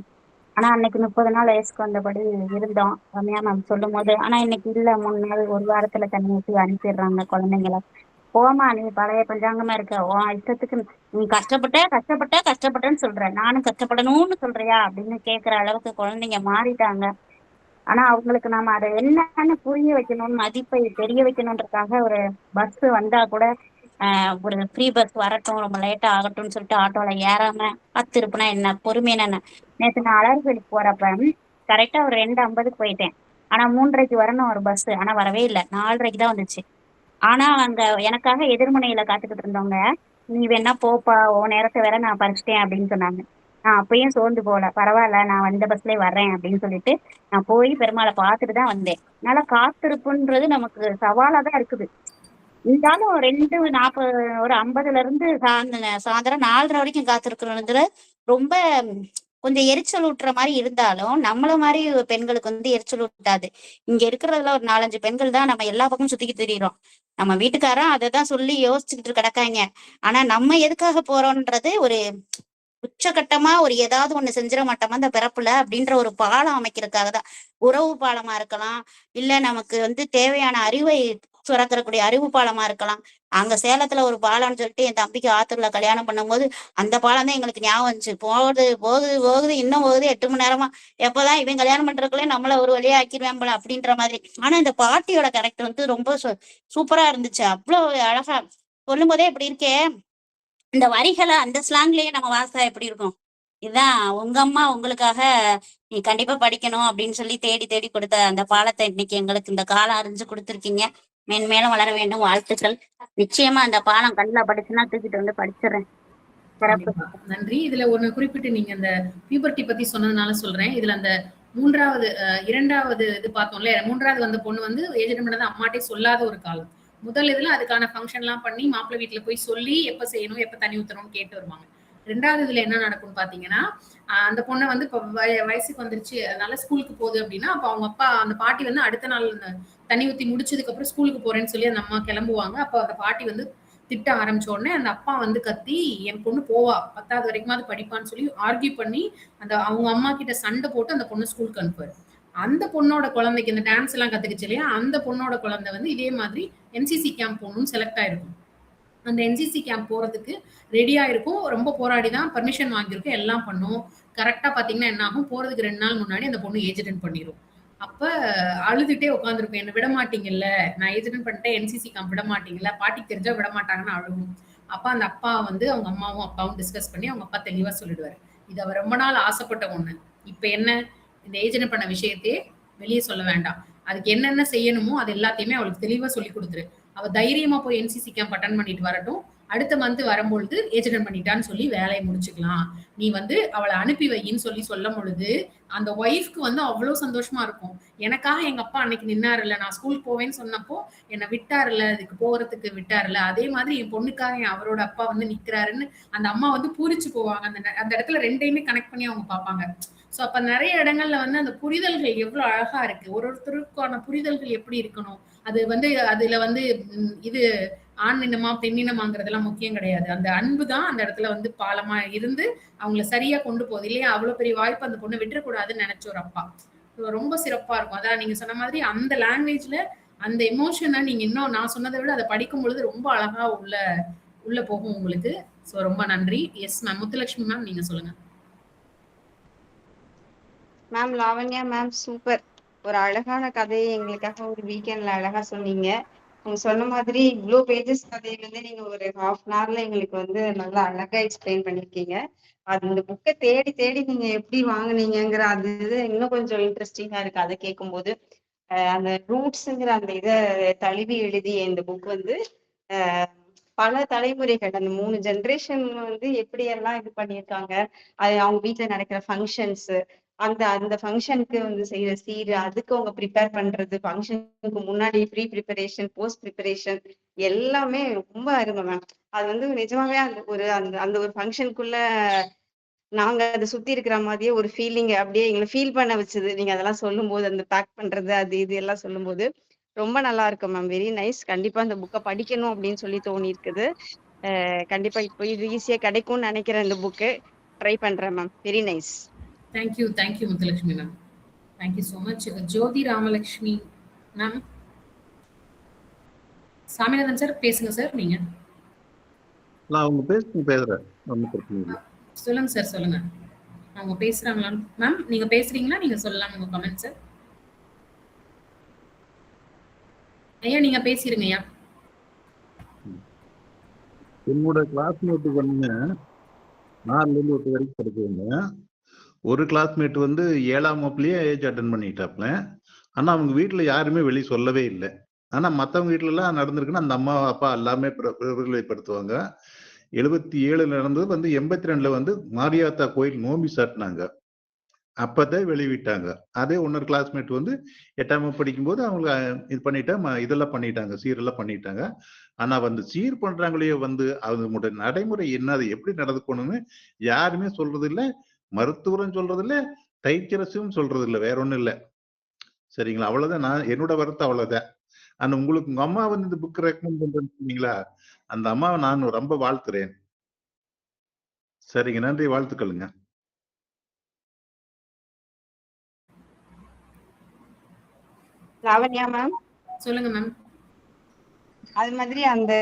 ஆனா அன்னைக்கு 30 நாள் வயசுக்கு வந்தபடி இருந்தோம் ரம்யா மேம் சொல்லும் போது. ஆனா இன்னைக்கு இல்ல, 3 நாள் ஒரு வாரத்துல தண்ணி ஊற்றி அனுப்பிடுறாங்க குழந்தைங்கள. போமா நீ பழைய பஞ்சாங்கமா இருக்க, உன் இஷ்டத்துக்கு நீ கஷ்டப்பட்டேன்னு சொல்ற, நானும் கஷ்டப்படணும்னு சொல்றியா அப்படின்னு கேட்கிற அளவுக்கு குழந்தைங்க மாறிட்டாங்க. ஆனா அவங்களுக்கு நாம அதை என்னன்னு புரிய வைக்கணும்னு, மதிப்பை தெரிய வைக்கணுன்றதுக்காக ஒரு பஸ் வந்தா கூட ஒரு ஃப்ரீ பஸ் வரட்டும், ரொம்ப லேட்டா ஆகட்டும்னு சொல்லிட்டு ஆட்டோல ஏறாம காத்திருப்புனா என்ன, பொறுமையான என்ன. நேற்று நான் அழகுக்கு போறப்ப கரெக்டா ஒரு 2:50க்கு போயிட்டேன். ஆனா 3:30க்கு வரணும் ஒரு பஸ், ஆனா வரவே இல்லை, 4:30க்கு தான் வந்துச்சு. ஆனா அங்க எனக்காக எதிர்முனையில காத்துக்கிட்டு இருந்தவங்க, நீ வேணா போப்பா, உன் நேரத்தை வேற நான் பறிச்சிட்டேன் அப்படின்னு சொன்னாங்க. நான் அப்பயும் சோர்ந்து போல, பரவாயில்ல நான் வந்த பஸ்லயே வர்றேன் அப்படின்னு சொல்லிட்டு நான் போய் பெருமாளை பார்த்துட்டு தான் வந்தேன். அதனால காத்திருப்புன்றது நமக்கு சவாலா தான் இருக்குது. இருந்தாலும் 2:40 ஒரு 50ல இருந்து சாயந்தரம் 4:30 வரைக்கும் காத்திருக்கிறதுல ரொம்ப கொஞ்சம் எரிச்சல் ஊட்டுற மாதிரி இருந்தாலும் நம்மள மாதிரி பெண்களுக்கு வந்து எரிச்சல் ஊட்டாது. இங்க இருக்கிறதுல ஒரு 4-5 பெண்கள் தான் நம்ம எல்லா பக்கமும் சுத்திக்கிட்டு திரியிறோம். நம்ம வீட்டுக்காரன் அதை தான் சொல்லி யோசிச்சுக்கிட்டு கிடக்காங்க. ஆனா நம்ம எதுக்காக போறோம்ன்றது ஒரு உச்சகட்டமா ஒரு ஏதாவது ஒண்ணு செஞ்சிட மாட்டோமா அந்த பிறப்புல அப்படின்ற ஒரு பாலம் அமைக்கிறதுக்காக தான். உறவு பாலமா இருக்கலாம், இல்ல நமக்கு வந்து தேவையான அறிவை சுரக்கக்கூடிய அறிவு பாலமா இருக்கலாம். அங்க சேலத்துல ஒரு பாலம்னு சொல்லிட்டு என் தம்பிக்கு ஆத்தூர்ல கல்யாணம் பண்ணும்போது அந்த பாலம் தான் எங்களுக்கு ஞாபகம் வந்துச்சு. போகுது போகுது போகுது இன்னும் போகுது 8 மணி நேரமா, எப்பதான் இவன் கல்யாணம் பண்றதுக்குள்ளே நம்மள ஒரு வழியா ஆக்கிடுவேன் போல அப்படின்ற மாதிரி. ஆனா இந்த பாட்டியோட கேரக்டர் வந்து ரொம்ப சூப்பரா இருந்துச்சு. அவ்வளவு அழகா சொல்லும் போதே இப்படி இருக்கே, இந்த வரிகளை அந்த ஸ்லாங்லயே நம்ம வாசா எப்படி இருக்கும். இதுதான் உங்க அம்மா உங்களுக்காக நீ கண்டிப்பா படிக்கணும் அப்படின்னு சொல்லி தேடி தேடி கொடுத்த அந்த பாலத்தை இன்னைக்கு எங்களுக்கு இந்த காலம் அறிஞ்சு கொடுத்துருக்கீங்க. மென்மேலும் வளர வேண்டும், வாழ்த்துக்கள். நிச்சயமா அந்த பாலம் கண்ணுல படிச்சுன்னா தூக்கிட்டு வந்து படிச்சிடுறேன். சிறப்பு. கண்டிப்பா. நன்றி. இதுல ஒண்ணு குறிப்பிட்டு நீங்க அந்த பியூபர்ட்டி பத்தி சொன்னதுனால சொல்றேன். இதுல அந்த 3வது 2வது இது பார்த்தோம்ல, 3வது வந்த பொண்ணு வந்து ஏஜ் அட்டெண்ட் பண்ணது அம்மாட்டே சொல்லாத ஒரு காலம். முதல் இதுல அதுக்கான ஃபங்ஷன்லாம் பண்ணி மாப்பிள்ளை வீட்ல போய் சொல்லி எப்ப செய்யணும், எப்ப தண்ணி ஊத்தணும்னு கேட்டு வருவாங்க. 2வது இதுல என்ன நடக்கும்னு பார்த்தீங்கன்னா, அந்த பொண்ணு வந்து இப்ப வயசுக்கு வந்துருச்சு. அதனால ஸ்கூலுக்கு போகுது அப்படின்னா, அப்ப அவங்க அப்பா அந்த பாட்டி வந்து அடுத்த நாள் தண்ணி ஊத்தி முடிச்சதுக்கு அப்புறம் ஸ்கூலுக்கு போறேன்னு சொல்லி அந்த அம்மா கிளம்புவாங்க. அப்ப அந்த பாட்டி வந்து திட்ட ஆரம்பிச்ச உடனே அந்த அப்பா வந்து கத்தி, என் பொண்ணு போவா 10வது வரைக்குமாவது படிப்பான்னு சொல்லி ஆர்கியூ பண்ணி அந்த அவங்க அம்மா கிட்ட சண்டை போட்டு அந்த பொண்ணு ஸ்கூலுக்கு அனுப்புவாரு. அந்த பொண்ணோட குழந்தைக்கு இந்த டான்ஸ் எல்லாம் கத்துக்குச்சு இல்லையா, அந்த பொண்ணோட குழந்தை வந்து இதே மாதிரி என்சிசி கேம்ப் போகணும்னு செலக்ட் ஆயிருக்கும். அந்த என்சிசி கேம்ப் போறதுக்கு ரெடியா இருக்கும். ரொம்ப போராடி தான் பர்மிஷன் வாங்கியிருக்கும். எல்லாம் பண்ணும். கரெக்ட்டா பார்த்தீங்கன்னா என்ன ஆகும், போறதுக்கு 2 நாள் முன்னாடி அந்த பொண்ணு ஏஜ் அட்டெண்ட் பண்ணிரும். அப்ப அழுதுட்டே உட்கார்ந்திருக்கும். என்ன விட மாட்டீங்கல்ல, நான் ஏஜ் அட்டெண்ட் பண்ணிட்டேன், என்சிசி கேம்ப் விட மாட்டீங்கல்ல, பாட்டிக்கு தெரிஞ்சா விட மாட்டாங்கன்னு அழுகும். அப்ப அந்த அப்பா வந்து அவங்க அம்மாவும், அப்பாவும் டிஸ்கஸ் பண்ணி அவங்க அப்பா தெளிவா சொல்லிடுவாரு. இது அவ ரொம்ப நாள் ஆசைப்பட்ட ஒண்ணு. இப்ப என்ன, இந்த ஏஜ் அட்டெண்ட் பண்ண விஷயத்தையே வெளிய சொல்ல வேண்டாம். அதுக்கு என்னென்ன செய்யணுமோ அது எல்லாத்தையுமே அவளுக்கு தெளிவா சொல்லிக் குடுத்துரு. அவ தைரியமா போய் என்சிசி கேம்ப் அட்டெண்ட் பண்ணிட்டு வரட்டும். அடுத்த மந்த் வரும்பொழுது ஏஜ் அட்டெண்ட் பண்ணிட்டான்னு சொல்லி வேலையை முடிச்சுக்கலாம். நீ வந்து அவளை அனுப்பி வையின்னு சொல்லி சொல்லும் பொழுது அந்த ஒய்ஃப்க்கு வந்து அவ்வளவு சந்தோஷமா இருக்கும். எனக்காக எங்க அப்பா அன்னைக்கு நின்னாருல்ல, நான் ஸ்கூல் போவேன்னு சொன்னப்போ என்னை விட்டாருல்ல, அதுக்கு போறதுக்கு விட்டாருல்ல, அதே மாதிரி என் பொண்ணுக்காக அவரோட அப்பா வந்து நிக்கிறாருன்னு அந்த அம்மா வந்து பூரிச்சு போவாங்க. அந்த இடத்துல 2யுமே கனெக்ட் பண்ணி அவங்க பார்ப்பாங்க. சோ அப்ப நிறைய இடங்கள்ல வந்து அந்த புரிதல்கள் எவ்வளவு அழகா இருக்கு. ஒருத்தருக்கான புரிதல்கள் எப்படி இருக்கணும். அது வந்து அதுல வந்து இது ஆண் இனமா பெண் இனமாங்கிறதெல்லாம் முக்கியம் கிடையாது. அந்த அன்பு தான் அந்த இடத்துல வந்து பாலமா இருந்து அவங்கள சரியா கொண்டு போகுது இல்லையா. அவ்வளவு பெரிய வாய்ப்பு அந்த பொண்ணு விட்டுறக்கூடாதுன்னு நினைச்ச ஒரு அப்பா. ரொம்ப சிறப்பா இருக்கும். அதான் நீங்க சொன்ன மாதிரி அந்த லாங்குவேஜ்ல அந்த எமோஷனை நீங்க இன்னும் நான் சொன்னதை விட அதை படிக்கும் பொழுது ரொம்ப அழகா உள்ள உள்ள போகும் உங்களுக்கு. சோ ரொம்ப நன்றி. Yes ma'am. முத்துலட்சுமி மேம் நீங்க சொல்லுங்க. Ma'am Lavanya ma'am super. ஒரு அழகான கதையை எங்களுக்காக ஒரு வீக்கெண்ட்ல அழகா சொன்னீங்க. நீங்க சொன்ன மாதிரி இவ்வளோ பேஜஸ் கதையை வந்து நீங்க ஒரு ஹாஃப்-அன்-ஹவர்ல எங்களுக்கு வந்து நல்லா அழகா எக்ஸ்பிளைன் பண்ணிருக்கீங்க. அது இந்த புக்கை தேடி தேடி நீங்க எப்படி வாங்குனீங்கிற அது இது இன்னும் கொஞ்சம் இன்ட்ரெஸ்டிங்கா இருக்கு அதை கேட்கும்போது. அந்த ரூட்ஸுங்கிற அந்த இதை தழுவி எழுதிய இந்த புக் வந்து பல தலைமுறைகள் அந்த 3 ஜெனரேஷன் வந்து எப்படி எல்லாம் இது பண்ணியிருக்காங்க. அது அவங்க வீட்டுல நடக்கிற ஃபங்க்ஷன்ஸ், அந்த அந்த ஃபங்க்ஷனுக்கு வந்து செய்யற சீர், அதுக்கு அவங்க ப்ரிப்பேர் பண்றது, ஃபங்க்ஷனுக்கு முன்னாடி ப்ரீ ப்ரிப்பரேஷன், போஸ்ட் ப்ரிப்பரேஷன் எல்லாமே ரொம்ப அருமை மேம். அது வந்து நிஜமாவே அந்த ஒரு அந்த அந்த ஒரு ஃபங்க்ஷனுக்குள்ள நாங்க அதை சுத்தி இருக்கிற மாதிரியே ஒரு ஃபீலிங் அப்படியே எங்களை ஃபீல் பண்ண வச்சது. நீங்க அதெல்லாம் சொல்லும் போது அந்த பேக் பண்றது அது இது எல்லாம் சொல்லும் போது ரொம்ப நல்லா இருக்கு மேம். Very nice. கண்டிப்பா இந்த புக்கை படிக்கணும் அப்படின்னு சொல்லி தோணி இருக்குது. கண்டிப்பா இப்போ இது ஈஸியா கிடைக்கும்னு நினைக்கிறேன். இந்த புக்கு ட்ரை பண்றேன் ma'am. Very nice. Thank you Muthulakshmi ma'am. Thank you so much. Jothi Ramalakshmi ma'am. Saminathan sir பேசுங்க சார். நீங்க அவங்க பேசுறேன். சொல்லுங்க சார் சொல்லுங்க. அவங்க பேசுறாங்களா மேம்? நீங்க பேசுறீங்களா? நீங்க சொல்லலாம் உங்க கமெண்ட் சார். ஐயா நீங்க பேசிருங்க ஐயா. என்னோட கிளாஸ்மேட்டு வந்து 4ல இருந்து 8 வரைக்கும் படிச்சவங்க. ஒரு கிளாஸ்மேட் வந்து 7ஆம் வகுப்புலயே ஏஜ் அட்டன் பண்ணிட்டாப்ல. ஆனா அவங்க வீட்டுல யாருமே வெளியே சொல்லவே இல்லை. ஆனா மத்தவங்க வீட்ல எல்லாம் நடந்திருக்குன்னா அந்த அம்மா அப்பா எல்லாமே பிரபலப்படுத்துவாங்க. 77 நடந்தது வந்து 82ல வந்து மாரியாத்தா கோயில் நோம்பி சாட்டினாங்க. அப்பதான் வெளிவிட்டாங்க. அதே இன்னொரு கிளாஸ்மேட் வந்து 8ஆம் வகுப்பு படிக்கும்போது அவங்க இது பண்ணிட்டா இதெல்லாம் பண்ணிட்டாங்க. சீரெல்லாம் பண்ணிட்டாங்க. ஆனா வந்து சீர் பண்றாங்களே வந்து அதனுடைய நடைமுறை என்ன? அது எப்படி நடந்துக்கணும்னு யாருமே சொல்றது இல்ல. மருத்துவரும் சொல்றது இல்ல. தைக்கிறசும் சொல்றது இல்ல. வேற ஒண்ணும் இல்ல. சரிங்களா? அவ்வளவுதான் நான் என்னோட வருத்தம் அவ்வளவுதான். ஆனா உங்களுக்கு உங்க அம்மா வந்து இந்த புக் ரெக்கமெண்ட் பண்றேன்னு சொன்னீங்களா? அந்த அம்மாவ நான் ரொம்ப வாழ்த்துறேன். சரிங்க. நன்றி. வாழ்த்துக்களுங்க. லாவண்யா மேம், சொல்லுங்க மேம். அது மாதிரி அந்த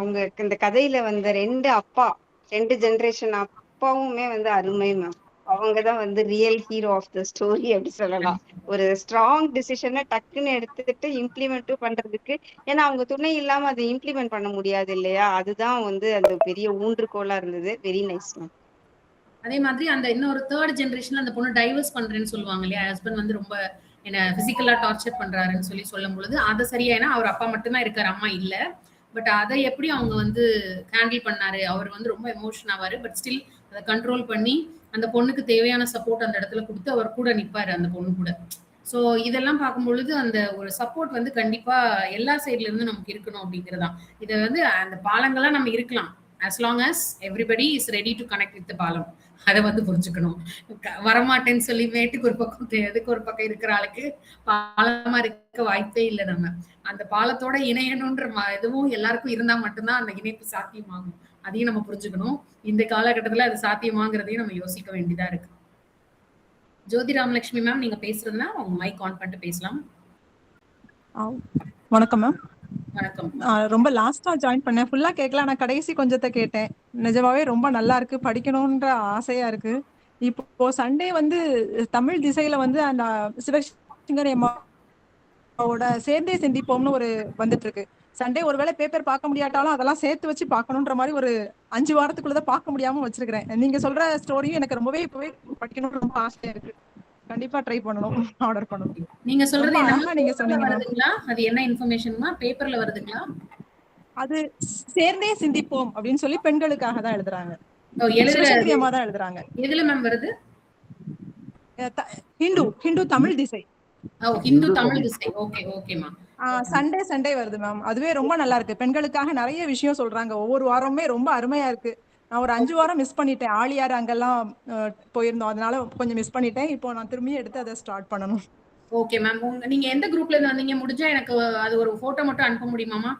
உங்களுக்கு இந்த கதையில வந்த 2 ஜெனரேஷன் அப்பாவுமே வந்து அருமை மேம். அவங்கதான் வந்து real hero of the story அப்படி சொல்லலாம். ஒரு ஸ்ட்ராங் டிசிஷனை டக்குன்னு எடுத்துட்டு இம்ப்ளிமெண்ட்டும் பண்றதுக்கு, ஏன்னா அவங்க துணை இல்லாம அதை இம்ப்ளிமெண்ட் பண்ண முடியாது இல்லையா? அதுதான் வந்து அந்த பெரிய ஊன்றுகோலா இருந்தது. Very nice ma'am. அதே மாதிரி அந்த இன்னொரு 3 ஜெனரேஷன்ல அந்த பொண்ணு டைவர்ஸ் பண்றேன்னு சொல்லுவாங்க இல்லையா? ஹஸ்பண்ட் வந்து ரொம்ப என்ன பிசிக்கலா டார்ச்சர் பண்றாருன்னு சொல்லும் பொழுது, அது சரியா ஏன்னா அவர் அப்பா மட்டும் தான் இருக்காரு, அம்மா இல்ல. பட் அதை எப்படி அவங்க வந்து ஹேண்டில் பண்ணாரு? அவர் வந்து ரொம்ப எமோஷன் ஆவாரு. பட் ஸ்டில் அத கண்ட்ரோல் பண்ணி, அந்த பொண்ணுக்கு தேவையான சப்போர்ட் அந்த இடத்துல குடுத்து, அவர் கூட நிப்பாரு அந்த பொண்ணு கூட. ஸோ இதெல்லாம் பார்க்கும்பொழுது, அந்த ஒரு சப்போர்ட் வந்து கண்டிப்பா எல்லா சைட்ல இருந்தும் நமக்கு இருக்கணும் அப்படிங்கிறது தான். இத வந்து அந்த பாலங்களா நம்ம இருக்கலாம். as long as everybody is ready to connect with the பாலம். அத வந்து புரிஞ்சுக்கணும். வரமாட்டேன்னு சொல்லி மேட்டுக்கு ஒரு பக்கம், எதுக்கு ஒரு பக்கம் இருக்கிற ஆளுக்கு பாலமா இருக்க வாய்ப்பே இல்ல நம்ம. அந்த பாலத்தோட இணையணுன்ற இதுவும் எல்லாருக்கும் இருந்தா மட்டும் தான் அந்த இணைப்பு சாத்தியமாகும். அதையும் நம்ம புரிஞ்சுக்கணும். இந்த காலகட்டத்துல அது சாத்தியமாங்கிறதையும் நம்ம யோசிக்க வேண்டியதா இருக்கு. ஜோதி ராமலட்சுமி மேம், நீங்க பேசுறதுன்னா உங்க மைக் ஆன் பண்ணிட்டு பேசலாம். வணக்கம் மேம். வணக்கம். ரொம்ப லாஸ்டா ஜாயின் பண்ணேன். ஃபுல்லா கேட்கல. ஆனா கடைசி கொஞ்சத்தை கேட்டேன். நிஜமாவே ரொம்ப நல்லா இருக்கு. படிக்கணும்ன்ற ஆசையா இருக்கு. இப்போ சண்டே வந்து தமிழ் திசையில வந்து அந்த சிவசங்கரி அம்மாவோட சேர்ந்தே சிந்திப்போம்னு ஒரு வந்துட்டு இருக்கு. சண்டே ஒருவேளை பேப்பர் பார்க்க முடியாட்டாலும் அதெல்லாம் சேர்த்து வச்சு பார்க்கணுன்ற மாதிரி ஒரு 5 வாரத்துக்குள்ளதான் பார்க்க முடியாம வச்சிருக்கிறேன். நீங்க சொல்ற ஸ்டோரியும் எனக்கு ரொம்பவே இப்பவே படிக்கணும்னு ரொம்ப ஆசையா இருக்கு. கண்டிப்பா ட்ரை பண்ணணும், ஆர்டர் பண்ணணும். நீங்க சொல்றது ரொம்ப என்னமா அழகா நீங்க பேப்பர்ல சொன்னீங்க மேம். வருதுங்களா? அது என்ன இன்ஃபர்மேஷன்மா? பேப்பர்ல வருதுங்களா? அது சேர்ந்தே சிந்திப்போம் அப்படின்னு சொல்லி பெண்களுக்காக தான் எழுதுறாங்க. சிவசங்கரி அம்மா தான் எழுதுறாங்க. எதுல மேம் வருது? ஹிந்து தமிழ் திசை. ஹிந்து தமிழ் திசை. ஓகே ஓகேமா. சண்டே வருது மேம். அதுவே ரொம்ப நல்லா இருக்கு. பெண்களுக்காக நிறைய விஷயம் சொல்றாங்க. ஒவ்வொரு வாரமுமே ரொம்ப அருமையா இருக்கு. நான் ஒரு 5 வாரம் மிஸ் பண்ணிட்டேன். ஆழியார் அங்கெல்லாம் போயிருந்தோம். அதனால கொஞ்சம் மிஸ் பண்ணிட்டேன். இப்போ நான் திரும்பி எடுத்து அதை ஸ்டார்ட் பண்ணணும். Okay ma'am. நீங்க எந்த குரூப்ல இருந்து வந்தீங்க? முடிஞ்சா எனக்கு அது ஒரு போட்டோ மட்டும் அனுப்ப முடியுமாமா?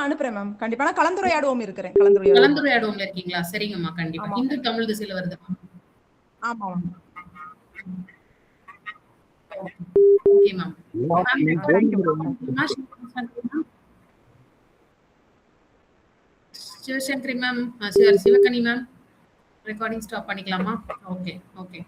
அனுப்புறேன் மேம். கண்டிப்பா நான் கலந்துரையாடுவோம் இருக்கிறேன். கலந்துரையாடுவோம்ல இருக்கீங்களா? சரிங்கம்மா, கண்டிப்பா. ஹிந்து தமிழ் திசையில வருது. ஆமா. Okay ma'am. Sivasankari ma'am, Sivakani ma'am, recording stop பண்ணிக்கலாமா? Okay okay.